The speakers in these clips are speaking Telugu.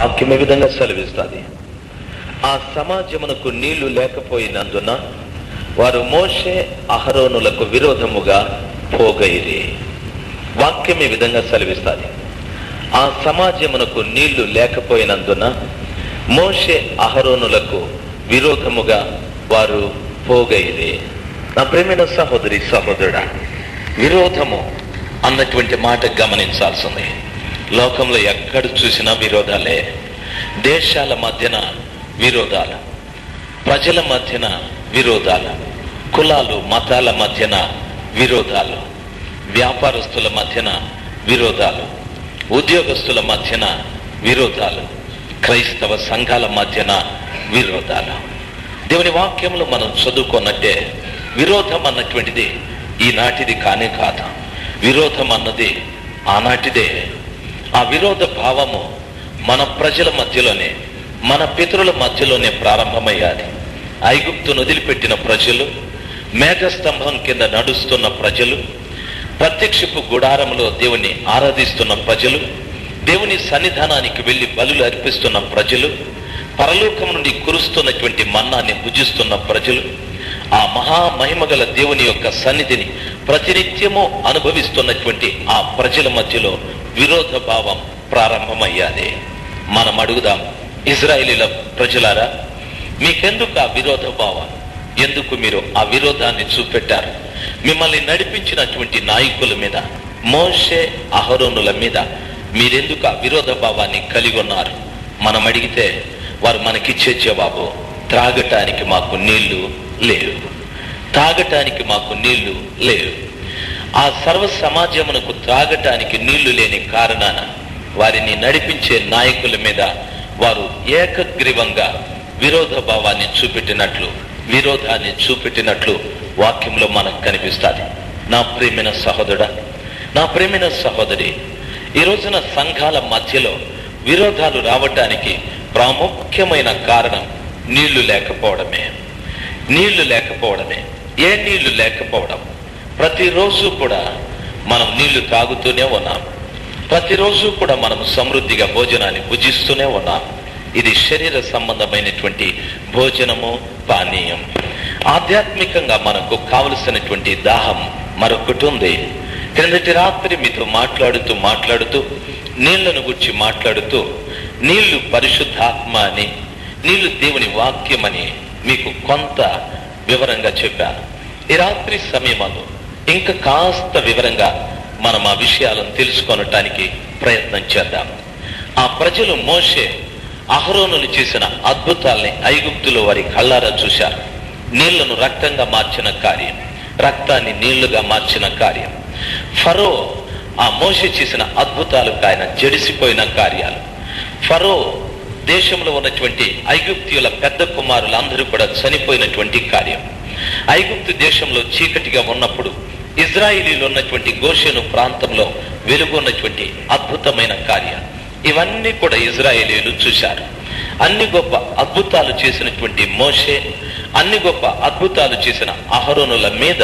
వాక్యం ఏ విధంగా సెలవిస్తుంది. ఆ సమాజమునకు నీళ్లు లేకపోయినందున వారు మోషే అహరోనులకు విరోధముగా పోగైరి. వాక్యం ఈ విధంగా సెలవిస్తుంది. ఆ సమాజమునకు నీళ్లు లేకపోయినందున మోషే అహరోనులకు విరోధముగా వారు పోగైరి. నా ప్రేమైన సహోదరి సహోదరుడా, విరోధము అన్నటువంటి మాట గమనించాల్సింది. లోకంలో ఎక్కడ చూసినా విరోధాలే. దేశాల మధ్యన విరోధాలు, ప్రజల మధ్యన విరోధాలు, కులాలు మతాల మధ్యన విరోధాలు, వ్యాపారస్తుల మధ్యన విరోధాలు, ఉద్యోగస్తుల మధ్యన విరోధాలు, క్రైస్తవ సంఘాల మధ్యన విరోధాలు. దేవుని వాక్యంలో మనం చదువుకున్నట్టే విరోధం అన్నటువంటిది ఈనాటిది కానే కాదు. విరోధం అన్నది ఆనాటిదే. ఆ విరోధ భావము మన ప్రజల మధ్యలోనే, మన పితరుల మధ్యలోనే ప్రారంభమయ్యాది. ఐగుప్తును వదిలిపెట్టిన ప్రజలు, మేఘస్తంభం కింద నడుస్తున్న ప్రజలు, ప్రత్యక్షపు గుడారంలో దేవుని ఆరాధిస్తున్న ప్రజలు, దేవుని సన్నిధానానికి వెళ్లి బలులు అర్పిస్తున్న ప్రజలు, పరలోకం నుండి కురుస్తున్నటువంటి మన్నాన్ని భుజిస్తున్న ప్రజలు, ఆ మహామహిమగల దేవుని యొక్క సన్నిధిని ప్రతినిత్యము అనుభవిస్తున్నటువంటి ఆ ప్రజల మధ్యలో విరోధ భావం ప్రారంభమయ్యాది. మనం అడుగుదాం, ఇజ్రాయేలీల ప్రజలారా, మీకెందుకు ఆ విరోధ భావం? ఎందుకు మీరు ఆ విరోధాన్ని చూపెట్టారు? మిమ్మల్ని నడిపించినటువంటి నాయకుల మీద, మోషే అహరోనుల మీద మీరెందుకు ఆ విరోధ భావాన్ని కలిగి ఉన్నారు? మనం అడిగితే వారు మనకిచ్చే జవాబు, త్రాగటానికి మాకు నీళ్లు లేవు, తాగటానికి మాకు నీళ్లు లేవు. ఆ సర్వ సమాజమునకు త్రాగటానికి నీళ్లు లేని కారణాన వారిని నడిపించే నాయకుల మీద వారు ఏకగ్రీవంగా విరోధ భావాన్ని చూపెట్టినట్లు, విరోధాన్ని చూపెట్టినట్లు వాక్యంలో మనకు కనిపిస్తుంది. నా ప్రియమైన సహోదరుడా, నా ప్రియమైన సహోదరి, ఈ రోజున సంఘాల మధ్యలో విరోధాలు రావటానికి ప్రాముఖ్యమైన కారణం నీళ్లు లేకపోవడమే. నీళ్లు లేకపోవడమే. ఏ నీళ్లు లేకపోవడం? ప్రతిరోజు కూడా మనం నీళ్లు తాగుతూనే ఉన్నాం. ప్రతిరోజు కూడా మనం సమృద్ధిగా భోజనాన్ని భుజిస్తూనే ఉన్నాం. ఇది శరీర సంబంధమైనటువంటి భోజనము, పానీయం. ఆధ్యాత్మికంగా మనకు కావలసినటువంటి దాహం మరొకటి ఉంది. క్రిందటి రాత్రి మీతో మాట్లాడుతూ నీళ్లను గురించి మాట్లాడుతూ, నీళ్లు పరిశుద్ధాత్మ అని, నీళ్లు దేవుని వాక్యమని మీకు కొంత వివరంగా చెప్పాను. ఈ రాత్రి సమయంలో ఇంకా కాస్త వివరంగా మనం ఆ విషయాలను తెలుసుకొనటానికి ప్రయత్నం చేద్దాం. ఆ ప్రజలు మోషే అహరోనులు చేసిన అద్భుతాల్ని ఐగుప్తులో వారి కళ్ళారా చూశారు. నీళ్లను రక్తంగా మార్చిన కార్యం, రక్తాన్ని నీళ్లుగా మార్చిన కార్యం, ఫరో ఆ మోషే చేసిన అద్భుతాలకు ఆయన జడిసిపోయిన కార్యాలు, ఫరో దేశంలో ఉన్నటువంటి ఐగుప్తీయుల పెద్ద కుమారులందరూ కూడా చనిపోయినటువంటి కార్యం, ఐగుప్తు దేశంలో చీకటిగా ఉన్నప్పుడు ఇజ్రాయిలీలు ఉన్నటువంటి గోషెను ప్రాంతంలో వెలుగున్నటువంటి అద్భుతమైన కార్యాలు, ఇవన్నీ కూడా ఇజ్రాయేలీలు చూశారు. అన్ని గొప్ప అద్భుతాలు చేసినటువంటి మోషే, అన్ని గొప్ప అద్భుతాలు చేసిన అహరోనుల మీద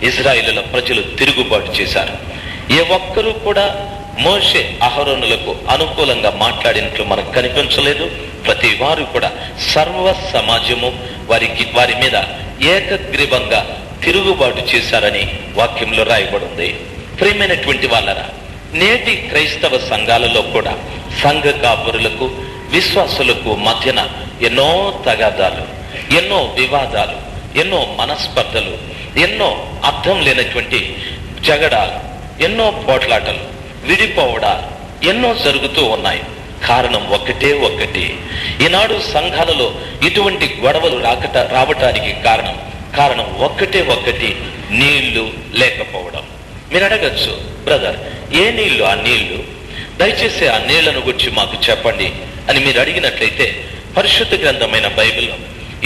ఇజ్రాయేలుల ప్రజలు తిరుగుబాటు చేశారు. ఏ ఒక్కరూ కూడా మోషే అహరోనులకు అనుకూలంగా మాట్లాడినట్లు మనకు కనిపించలేదు. ప్రతి వారు కూడా సర్వ సమాజము వారి మీద ఏకగ్రీవంగా తిరుగుబాటు చేశారని వాక్యంలో రాయబడింది. ప్రియమైనటువంటి వాళ్ళరా, నేటి క్రైస్తవ సంఘాలలో కూడా సంఘ కాపురులకు, విశ్వాసులకు మధ్యన ఎన్నో తగాదాలు, ఎన్నో వివాదాలు, ఎన్నో మనస్పర్ధలు, ఎన్నో అర్థం లేనటువంటి జగడాలు, ఎన్నో పోట్లాటలు, విడిపోవడాలు ఎన్నో జరుగుతూ ఉన్నాయి. కారణం ఒకటి. ఈనాడు సంఘాలలో ఇటువంటి గొడవలు రావటానికి కారణం ఒకటి, నీళ్లు లేకపోవడం. మీరు అడగచ్చు, బ్రదర్, ఏ నీళ్లు? ఆ నీళ్లు దయచేసి ఆ నీళ్లను గురించి మాకు చెప్పండి అని మీరు అడిగినట్లయితే, పరిశుద్ధ గ్రంథమైన బైబిల్లో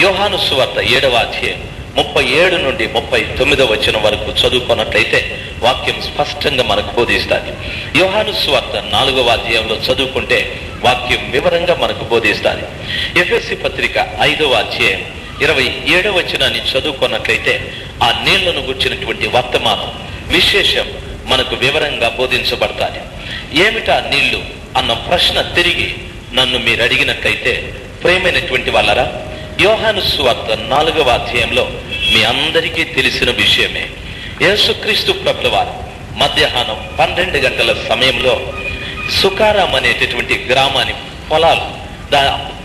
యోహాను సువార్త 7వ అధ్యాయం 37 నుండి 39వ వచనం వరకు చదువుకున్నట్లయితే వాక్యం స్పష్టంగా మనకు బోధిస్తుంది. యోహాను సువార్త 4వ అధ్యాయంలో చదువుకుంటే వాక్యం వివరంగా మనకు బోధిస్తుంది. ఎఫెసీ పత్రిక 5వ అధ్యాయం 27వ వచనాన్ని చదువుకున్నట్లయితే ఆ నీళ్లను గుర్చినటువంటి వర్తమానం, విశేషం మనకు వివరంగా బోధించబడతాయి. ఏమిటా నీళ్లు అన్న ప్రశ్న తిరిగి నన్ను మీరు అడిగినట్లయితే ప్రియమైనటువంటి వాళ్ళరా, యోహాను సువార్త 4వ అధ్యాయంలో మీ అందరికీ తెలిసిన విషయమే. యేసుక్రీస్తు ప్రభుల వారు మధ్యాహ్నం 12 గంటల సమయంలో సుకారాం అనేటటువంటి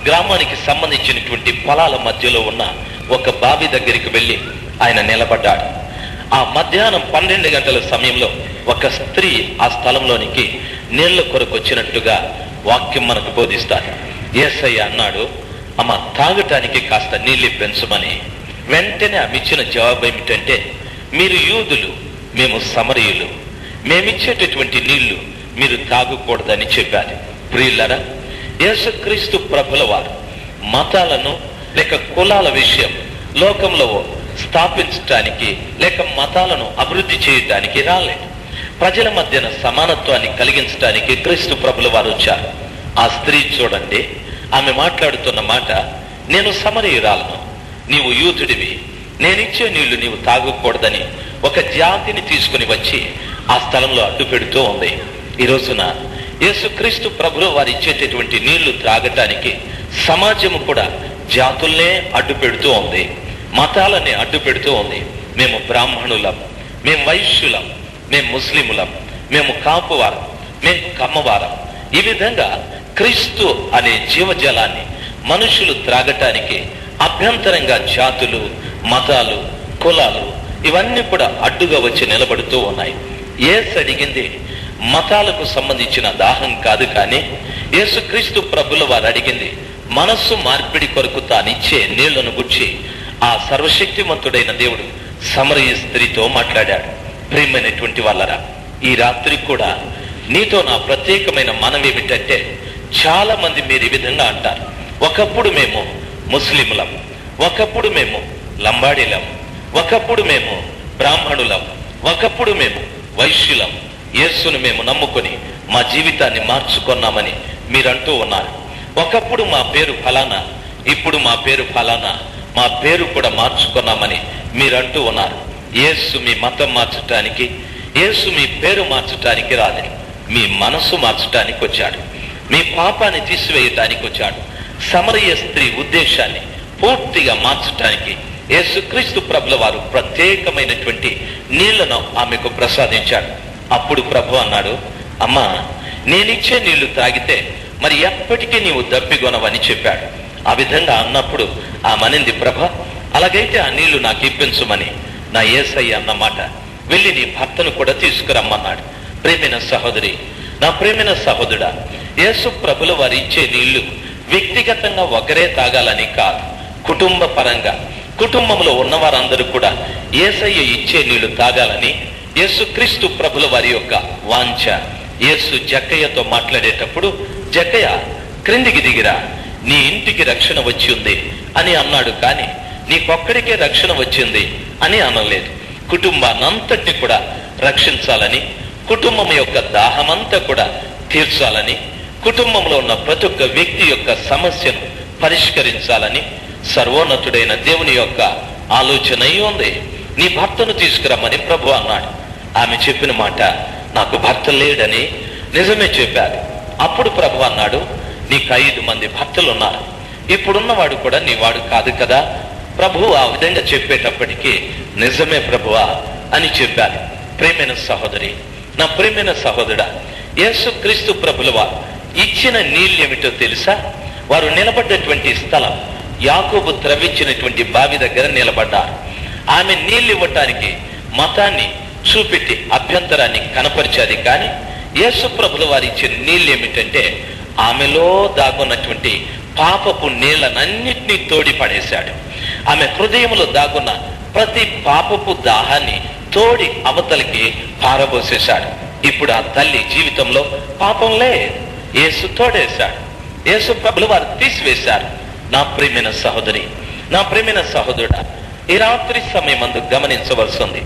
గ్రామానికి సంబంధించినటువంటి పొలాల మధ్యలో ఉన్న ఒక బావి దగ్గరికి వెళ్ళి ఆయన నిలబడ్డాడు. ఆ మధ్యాహ్నం 12 గంటల సమయంలో ఒక స్త్రీ ఆ స్థలంలోనికి నీళ్ల కొరకు వచ్చినట్టుగా వాక్యం మనకు బోధిస్తారు. యేసయ్య అన్నాడు, అమ్మ తాగటానికి కాస్త నీళ్ళు పెంచమని. వెంటనే ఆమె ఇచ్చిన జవాబు ఏమిటంటే, మీరు యూదులు, మేము సమరయులు, మేమిచ్చేటటువంటి నీళ్లు మీరు తాగకూడదని చెప్పారు. ప్రియులరా, యేసుక్రీస్తు ప్రభుల వారు మతాలను లేక కులాల విషయం లోకంలో స్థాపించటానికి లేక మతాలను అభివృద్ధి చేయటానికి రాలేదు. ప్రజల మధ్యన సమానత్వాన్ని కలిగించడానికి క్రీస్తు ప్రభుల వారు వచ్చారు. ఆ స్త్రీ చూడండి, ఆమె మాట్లాడుతున్న మాట, నేను సమరయురాలను, నీవు యూదుడివి, నేనిచ్చే నీళ్లు నీవు తాగకూడదని ఒక జాతిని తీసుకుని వచ్చి ఆ స్థలంలో అడ్డు పెడుతూ ఉంది. ఈ రోజున యేసుక్రీస్తు ప్రభులు వారు ఇచ్చేటటువంటి నీళ్లు త్రాగటానికి సమాజము కూడా జాతుల్నే అడ్డు పెడుతూ ఉంది, మతాలనే అడ్డు పెడుతూ ఉంది. మేము బ్రాహ్మణులం, మేము వైశ్యులం, మేము ముస్లిములం, మేము కాపువారం, మేము కమ్మవారం. ఈ విధంగా క్రీస్తు అనే జీవజలాన్ని మనుషులు త్రాగటానికి అభ్యంతరంగా జాతులు, మతాలు, కులాలు ఇవన్నీ కూడా అడ్డుగా వచ్చి నిలబడుతూ ఉన్నాయి. యేసు అడిగింది మతాలకు సంబంధించిన దాహం కాదు, కానీ యేసుక్రీస్తు ప్రభుల వారు అడిగింది మనస్సు మార్పిడి కొరకు తానిచ్చే నీళ్లను గుర్చి ఆ సర్వశక్తిమంతుడైన దేవుడు సమరయ స్త్రీతో మాట్లాడాడు. ప్రియమైనటువంటి వాళ్ళరా, ఈ రాత్రి కూడా నీతో నా ప్రత్యేకమైన మనవేమిటంటే, చాలా మంది మీరు ఈ విధంగా అంటారు, ఒకప్పుడు మేము ముస్లింలం, ఒకప్పుడు మేము లంబాడీలం, ఒకప్పుడు మేము బ్రాహ్మణులం, ఒకప్పుడు మేము వైశ్యులం, యేసును మేము నమ్ముకొని మా జీవితాన్ని మార్చుకున్నామని మీరంటూ ఉన్నారు. ఒకప్పుడు మా పేరు ఫలానా, ఇప్పుడు మా పేరు ఫలానా, మా పేరు కూడా మార్చుకున్నామని మీరంటూ ఉన్నారు. యేసు మీ మతం మార్చటానికి, యేసు మీ పేరు మార్చటానికి రాలేదు, మీ మనసు మార్చటానికి వచ్చాడు, మీ పాపాన్ని తీసివేయటానికి వచ్చాడు. సమరయ స్త్రీ ఉద్దేశాన్ని పూర్తిగా మార్చటానికి యేసుక్రీస్తు ప్రభుల వారు ప్రత్యేకమైనటువంటి నీళ్లను ఆమెకు ప్రసాదించాడు. అప్పుడు ప్రభు అన్నాడు, అమ్మా నేనిచ్చే నీళ్లు తాగితే మరి ఎప్పటికీ నీవు దప్పిగొనవని చెప్పాడు. ఆ విధంగా అన్నప్పుడు ఆమెనింది, ప్రభ అలాగైతే ఆ నీళ్లు నాకు ఇప్పించమని. నా యేసయ్య అన్నమాట, వెళ్ళి నీ భర్తను కూడా తీసుకురమ్మన్నాడు. ప్రేమైన సహోదరి, నా ప్రేమైన సహోదరుడా, యేసు ప్రభుల వారు ఇచ్చే నీళ్లు వ్యక్తిగతంగా ఒకరే తాగాలని కాదు, కుటుంబ పరంగా కుటుంబంలో ఉన్నవారందరూ కూడా యేసయ్య ఇచ్చే నీళ్లు తాగాలని యేసుక్రీస్తు ప్రభుల వారి యొక్క వాంఛ. యేసు జక్కయ్యతో మాట్లాడేటప్పుడు, జక్కయ్య క్రిందికి దిగిరా, నీ ఇంటికి రక్షణ వచ్చి ఉంది అని అన్నాడు, కానీ నీకొక్కడికే రక్షణ వచ్చింది అని అనలేదు. కుటుంబాన్నంతటిని కూడా రక్షించాలని, కుటుంబం యొక్క దాహమంతా కూడా తీర్చాలని, కుటుంబంలో ఉన్న ప్రతి ఒక్క వ్యక్తి యొక్క సమస్యను పరిష్కరించాలని సర్వోన్నతుడైన దేవుని యొక్క ఆలోచన ఉంది. నీ భర్తను తీసుకురమ్మని ప్రభు అన్నాడు. ఆమె చెప్పిన మాట, నాకు భర్త లేడని నిజమే చెప్పారు. అప్పుడు ప్రభు అన్నాడు, నీకు 5 మంది భర్తలు ఉన్నారు, ఇప్పుడున్నవాడు కూడా నీ వాడు కాదు కదా. ప్రభువు ఆ విధంగా చెప్పేటప్పటికీ నిజమే ప్రభువా అని చెప్పారు. ప్రియమైన సహోదరి, నా ప్రియమైన సహోదరుడా, యేసుక్రీస్తు ప్రభుల వారు ఇచ్చిన నీళ్ళు ఏమిటో తెలుసా? వారు నిలబడ్డటువంటి స్థలం యాకోబు త్రవ్వించినటువంటి బావి దగ్గర నిలబడ్డారు. ఆమె నీళ్ళు ఇవ్వటానికి మతాన్ని చూపెట్టి అభ్యంతరాన్ని కనపరిచేది, కానీ యేసు ప్రభుల వారు ఇచ్చిన నీళ్ళు ఏమిటంటే ఆమెలో దాగున్నటువంటి పాపపు నీళ్లనన్నిటినీ తోడి పడేశాడు. ఆమె హృదయంలో దాగున్న ప్రతి పాపపు దాహాన్ని తోడి అవతలికి పారబోసేశాడు. ఇప్పుడు ఆ తల్లి జీవితంలో పాపం లేదు, యేసు తోడేశాడు, యేసు ప్రభుల వారు తీసివేశారు. నా ప్రియమైన సహోదరి, నా ప్రియమైన సహోదరుడా, ఈ రాత్రి సమయమందు గమనించవలసింది,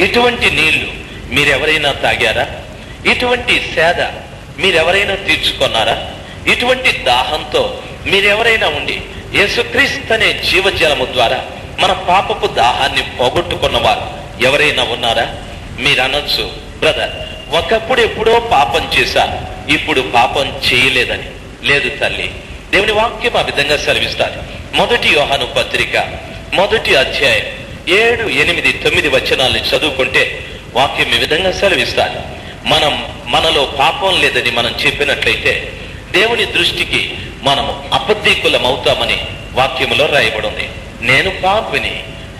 ఇటువంటి నీళ్లు మీరెవరైనా తాగారా? ఇటువంటి సేద మీరెవరైనా తీర్చుకున్నారా? ఇటువంటి దాహంతో మీరెవరైనా ఉండి యేసుక్రీస్తు అనే జీవజలము ద్వారా మన పాపపు దాహాన్ని పోగొట్టుకున్నవారు ఎవరైనా ఉన్నారా? మీరు అనొచ్చు, బ్రదర్ ఒకప్పుడు ఎప్పుడో పాపం చేశా, ఇప్పుడు పాపం చేయలేదని. లేదు తల్లి. దేవుని వాక్యం ఆ విధంగా సెలవిస్తారు. 1 యోహాను పత్రిక 1వ అధ్యాయం 7, 8, 9 వచనాలను చదువుకుంటే వాక్యం ఈ విధంగా సెలవిస్తారు. మనలో పాపం లేదని మనం చెప్పినట్లయితే దేవుని దృష్టికి మనము అబద్ధీకులం అవుతామని వాక్యములో రాయబడింది. నేను పాపిని,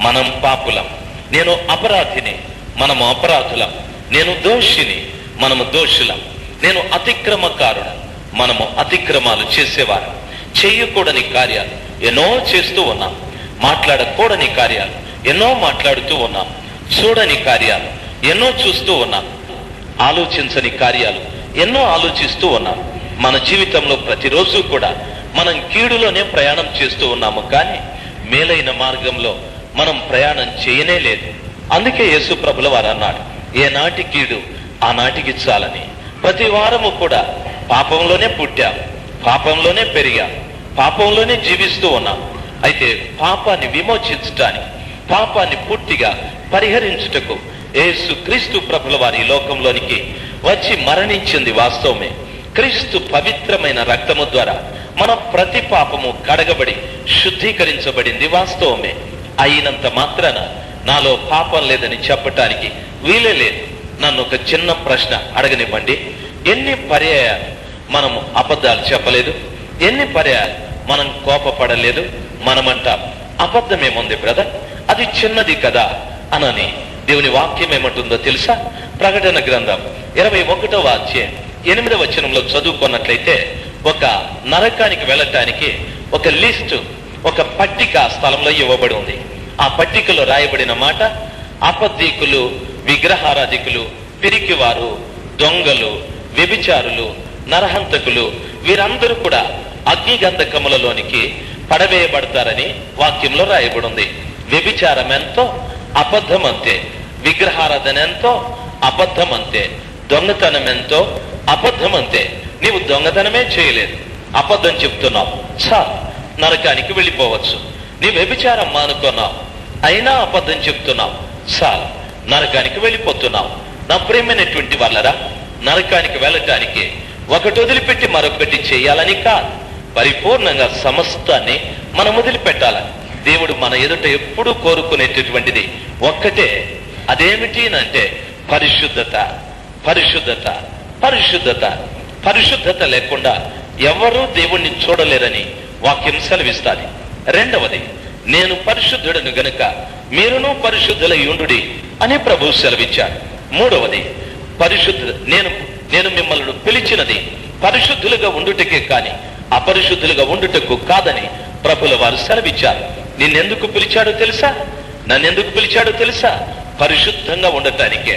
మనం పాపులం. నేను అపరాధిని, మనము అపరాధులం. నేను దోషిని, మనము దోషులం. నేను అతిక్రమకారుడు, మనము అతిక్రమాలు చేసేవారు. చేయకూడని కార్యాలు ఎన్నో చేస్తూ ఉన్నాం. మాట్లాడకూడని కార్యాలు ఎన్నో మాట్లాడుతూ ఉన్నాం. చూడని కార్యాలు ఎన్నో చూస్తూ ఉన్నాం. ఆలోచించని కార్యాలు ఎన్నో ఆలోచిస్తూ ఉన్నాం. మన జీవితంలో ప్రతిరోజు కూడా మనం కీడులోనే ప్రయాణం చేస్తూ ఉన్నాము, కానీ మేలైన మార్గంలో మనం ప్రయాణం చేయనే లేదు. అందుకే యేసు ప్రభుల వారు అన్నాడు, ఏనాటి కీడు ఆనాటికి చాలని. ప్రతి వారము కూడా పాపంలోనే పుట్టాం, పాపంలోనే పెరిగాం, పాపంలోనే జీవిస్తూ ఉన్నాం. అయితే పాపాన్ని విమోచించటానికి, పాపాన్ని పూర్తిగా పరిహరించుటకు యేసు క్రీస్తు ప్రభుల వారి లోకంలోనికి వచ్చి మరణించింది వాస్తవమే. క్రీస్తు పవిత్రమైన రక్తము ద్వారా మన ప్రతి పాపము కడగబడి శుద్ధీకరించబడింది వాస్తవమే. అయినంత మాత్రాన నాలో పాపం లేదని చెప్పటానికి వీలే లేదు. నన్ను ఒక చిన్న ప్రశ్న అడగనివ్వండి. ఎన్ని పర్యాయాలు మనము అబద్ధాలు చెప్పలేదు? ఎన్ని పర్యాయాలు మనం కోపపడలేదు? మనమంటాం అబద్ధమేముంది బ్రదర్, అది చిన్నది కదా అనని. దేవుని వాక్యం ఏమంటుందో తెలుసా? ప్రకటన గ్రంథం 21వ అధ్యాయం 8వ వచనంలో చదువుకున్నట్లయితే ఒక నరకానికి వెళ్ళటానికి ఒక లిస్టు, ఒక పట్టిక స్థలంలో ఇవ్వబడి ఉంది. ఆ పట్టికలో రాయబడిన మాట, అబద్ధీకులు, విగ్రహారాధికులు, పిరికివారు, దొంగలు, వ్యభిచారులు, నరహంతకులు, వీరందరూ కూడా అగ్నిగంధకములలోనికి పడవేయబడతారని వాక్యంలో రాయబడి ఉంది. వ్యభిచారం ఎంతో అబద్ధం అంతే, విగ్రహారాధన ఎంతో అబద్ధం అంతే, దొంగతనం ఎంతో అబద్ధం అంతే. నీవు దొంగతనమే చేయలేదు, అబద్ధం చెప్తున్నావు, చాలు నరకానికి వెళ్ళిపోవచ్చు. నీ వ్యభిచారం మానుకున్నావు, అయినా అబద్ధం చెప్తున్నావు, చాలు నరకానికి వెళ్ళిపోతున్నావు. నా ప్రియమైనటువంటి వాళ్ళరా, నరకానికి వెళ్ళటానికి ఒకటి వదిలిపెట్టి మరొకటి చేయాలని కాదు, పరిపూర్ణంగా సమస్తాన్ని మనం వదిలిపెట్టాలని దేవుడు మన ఎదుట ఎప్పుడూ కోరుకునేటటువంటిది ఒక్కటే. అదేమిటి అంటే పరిశుద్ధత. పరిశుద్ధత, పరిశుద్ధత. పరిశుద్ధత లేకుండా ఎవరూ దేవుణ్ణి చూడలేరని వాక్యం సెలవిస్తాది. రెండవది, నేను పరిశుద్ధుడను గనుక మీరును పరిశుద్ధులై ఉండుడి అని ప్రభువు సెలవిచ్చాడు. మూడవది, నేను మిమ్మల్ని పిలిచినది పరిశుద్ధులుగా ఉండుటకే కాని అపరిశుద్ధులుగా ఉండుటకు కాదని ప్రభుల వారు సెలవిచ్చారు. నిన్నెందుకు పిలిచాడో తెలుసా? నన్నెందుకు పిలిచాడో తెలుసా? పరిశుద్ధంగా ఉండటానికే,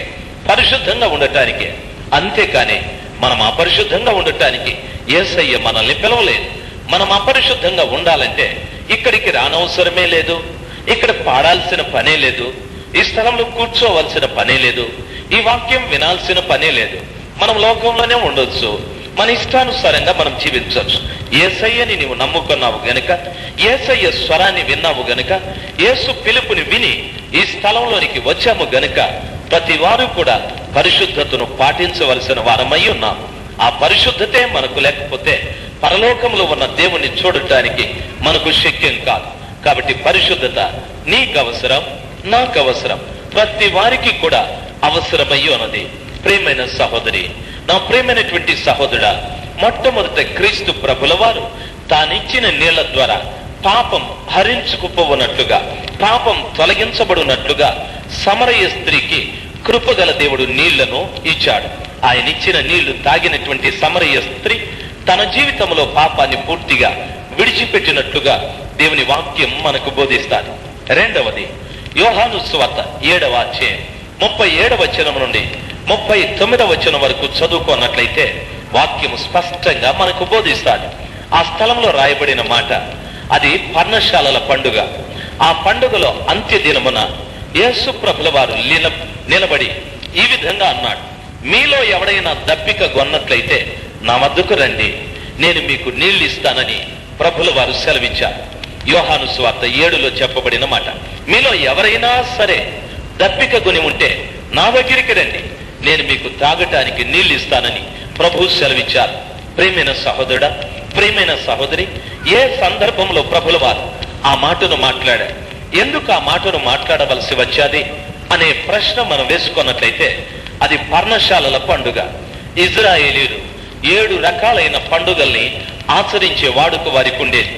పరిశుద్ధంగా ఉండటానికే. అంతేకాని మనం అపరిశుద్ధంగా ఉండటానికి యేసయ్య మనల్ని పిలవలేదు. మనం అపరిశుద్ధంగా ఉండాలంటే ఇక్కడికి రానవసరమే లేదు, ఇక్కడ పాడాల్సిన పనే లేదు, ఈ స్థలంలో కూర్చోవలసిన పనే లేదు, ఈ వాక్యం వినాల్సిన పనే లేదు. మనం లోకంలోనే ఉండొచ్చు, మన ఇష్టానుసారంగా మనం జీవించవచ్చు. యేసయ్యని నీవు నమ్ముకున్నావు గనుక, యేసయ్య స్వరాన్ని విన్నావు గనుక, యేసు పిలుపుని విని ఈ స్థలంలోనికి వచ్చాము గనుక ప్రతి వారు కూడా పరిశుద్ధతను పాటించవలసిన వారమై ఉన్నాం. ఆ పరిశుద్ధతే మనకు లేకపోతే పరలోకంలో ఉన్న దేవుణ్ణి చూడటానికి మనకు శక్యం కాదు. కాబట్టి పరిశుద్ధత నీకు అవసరం, నాకు అవసరం, ప్రతి వారికి కూడా అవసరమై ఉన్నది. ప్రియమైన సహోదరి, నా ప్రియమైనటువంటి సహోదరుడా, మొట్టమొదట క్రీస్తు ప్రభుల వారు తానిచ్చిన నీళ్ల ద్వారా పాపం హరించుకుపోవునట్లుగా, పాపం తొలగించబడినట్లుగా సమరయ స్త్రీకి కృపగల దేవుడు నీళ్లను ఇచ్చాడు. ఆయన ఇచ్చిన నీళ్లు తాగినటువంటి సమరయ స్త్రీ తన జీవితంలో పాపాన్ని పూర్తిగా విడిచిపెట్టినట్లుగా దేవుని వాక్యం మనకు బోధిస్తాడు. రెండవది, యోహాను సువార్త 7వ అధ్యాయం 37వ వచనం నుండి 39వ వచనం వరకు చదువుకున్నట్లయితే వాక్యము స్పష్టంగా మనకు బోధిస్తాడు. ఆ స్థలంలో రాయబడిన మాట, అది పర్ణశాలల పండుగ. ఆ పండుగలో అంత్య దినమున యేసు ప్రభుల వారు నిలబడి ఈ విధంగా అన్నాడు, మీలో ఎవడైనా దప్పిక గొన్నట్లయితే నా వద్దకు రండి, నేను మీకు నీళ్లు ఇస్తానని ప్రభుల వారు సెలవిచ్చారు. యోహాను సువార్త 7లో చెప్పబడిన మాట, మీలో ఎవరైనా సరే దప్పిక కొని ఉంటే నా దగ్గరికి రండి, నేను మీకు తాగటానికి నీళ్లు ఇస్తానని ప్రభు సెలవిచ్చారు. ప్రియమైన సహోదరుడా, ప్రియమైన సహోదరి, ఏ సందర్భంలో ప్రభుల వారు ఆ మాటను మాట్లాడారు, ఎందుకు ఆ మాటను మాట్లాడవలసి వచ్చాది అనే ప్రశ్న మనం వేసుకున్నట్లయితే అది పర్ణశాలల పండుగ. ఇజ్రాయేలీలు 7 రకాలైన పండుగల్ని ఆచరించే వాడుక వారికి ఉండేది.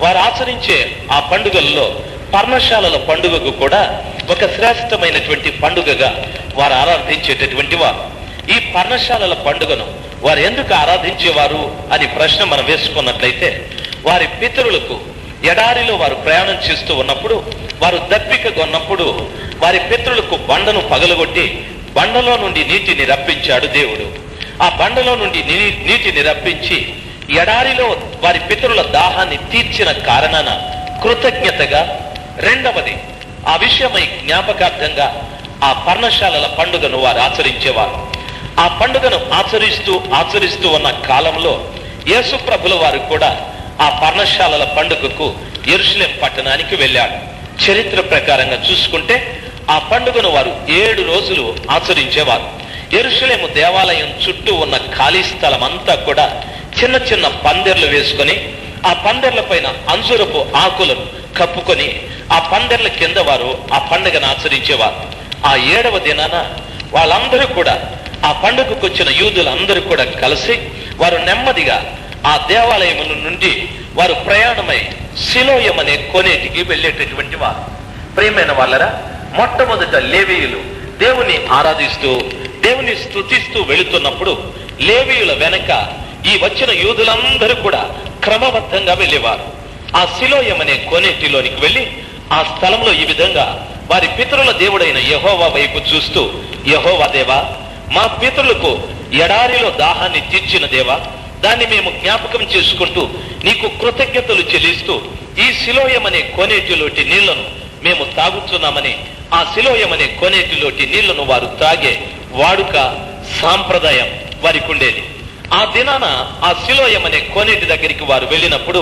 వారు ఆచరించే ఆ పండుగల్లో పర్ణశాలల పండుగకు కూడా ఒక శ్రేష్టమైనటువంటి పండుగగా వారు ఆరాధించేటటువంటి వారు. ఈ పర్ణశాలల పండుగను వారు ఎందుకు ఆరాధించేవారు అని ప్రశ్న మనం వేసుకున్నట్లయితే, వారి పితరులకు ఎడారిలో వారు ప్రయాణం చేస్తూ ఉన్నప్పుడు, వారు దప్పికగా ఉన్నప్పుడు వారి పితరులకు బండను పగలగొట్టి బండలో నుండి నీటిని రప్పించాడు దేవుడు. ఆ బండలో నుండి నీటిని రప్పించి ఎడారిలో వారి పితరుల దాహాన్ని తీర్చిన కారణాన కృతజ్ఞతగా, రెండవది ఆ విషయమై జ్ఞాపకార్థంగా ఆ పర్ణశాలల పండుగను వారు ఆచరించేవారు. ఆ పండుగను ఆచరిస్తూ ఉన్న కాలంలో యేసు ప్రభుల వారు కూడా ఆ పర్ణశాలల పండుగకు యెరూషలేం పట్టణానికి వెళ్ళాడు. చరిత్ర ప్రకారంగా చూసుకుంటే ఆ పండుగను వారు 7 రోజులు ఆచరించేవారు. యెరూషలేము దేవాలయం చుట్టూ ఉన్న ఖాళీ స్థలం అంతా కూడా చిన్న చిన్న పందిర్లు వేసుకొని, ఆ పందిర్ల పైన అంజురపు ఆకులను కప్పుకొని ఆ పందిర్ల కింద వారు ఆ పండుగను ఆచరించేవారు. ఆ 7వ దినాన వాళ్ళందరూ కూడా, ఆ పండుగకు వచ్చిన యూదులందరూ కూడా కలిసి వారు నెమ్మదిగా ఆ దేవాలయం నుండి వారు ప్రయాణమై సిలోయం అనే కోనేటికి వెళ్ళేటటువంటి వారు. ప్రియమైన వాళ్ళరా, మొట్టమొదట లేవీయులు దేవుని ఆరాధిస్తూ దేవుని స్తుతిస్తూ వెళుతున్నప్పుడు లేవీయుల వెనక ఈ వచ్చిన యూదులందరూ కూడా క్రమబద్ధంగా వెళ్ళేవారు. ఆ సిలోయం అనే కోనేటిలోనికి వెళ్ళి ఆ స్థలంలో ఈ విధంగా వారి పితరుల దేవుడైన యెహోవా వైపు చూస్తూ, యెహోవా దేవా, మా పితరులకు ఎడారిలో దాహాన్ని తీర్చిన దేవా, దాన్ని మేము జ్ఞాపకం చేసుకుంటూ నీకు కృతజ్ఞతలు చెల్లిస్తూ ఈ సిలోయం అనే కోనేటిలోటి నీళ్లను మేము తాగుతున్నామని ఆ సిలోయం అనే కోనేటిలోటి నీళ్లను వారు తాగే వాడుక, సాంప్రదాయం వారికి ఉండేది. ఆ దినాన ఆ సిలోయం అనే కోనేటి దగ్గరికి వారు వెళ్ళినప్పుడు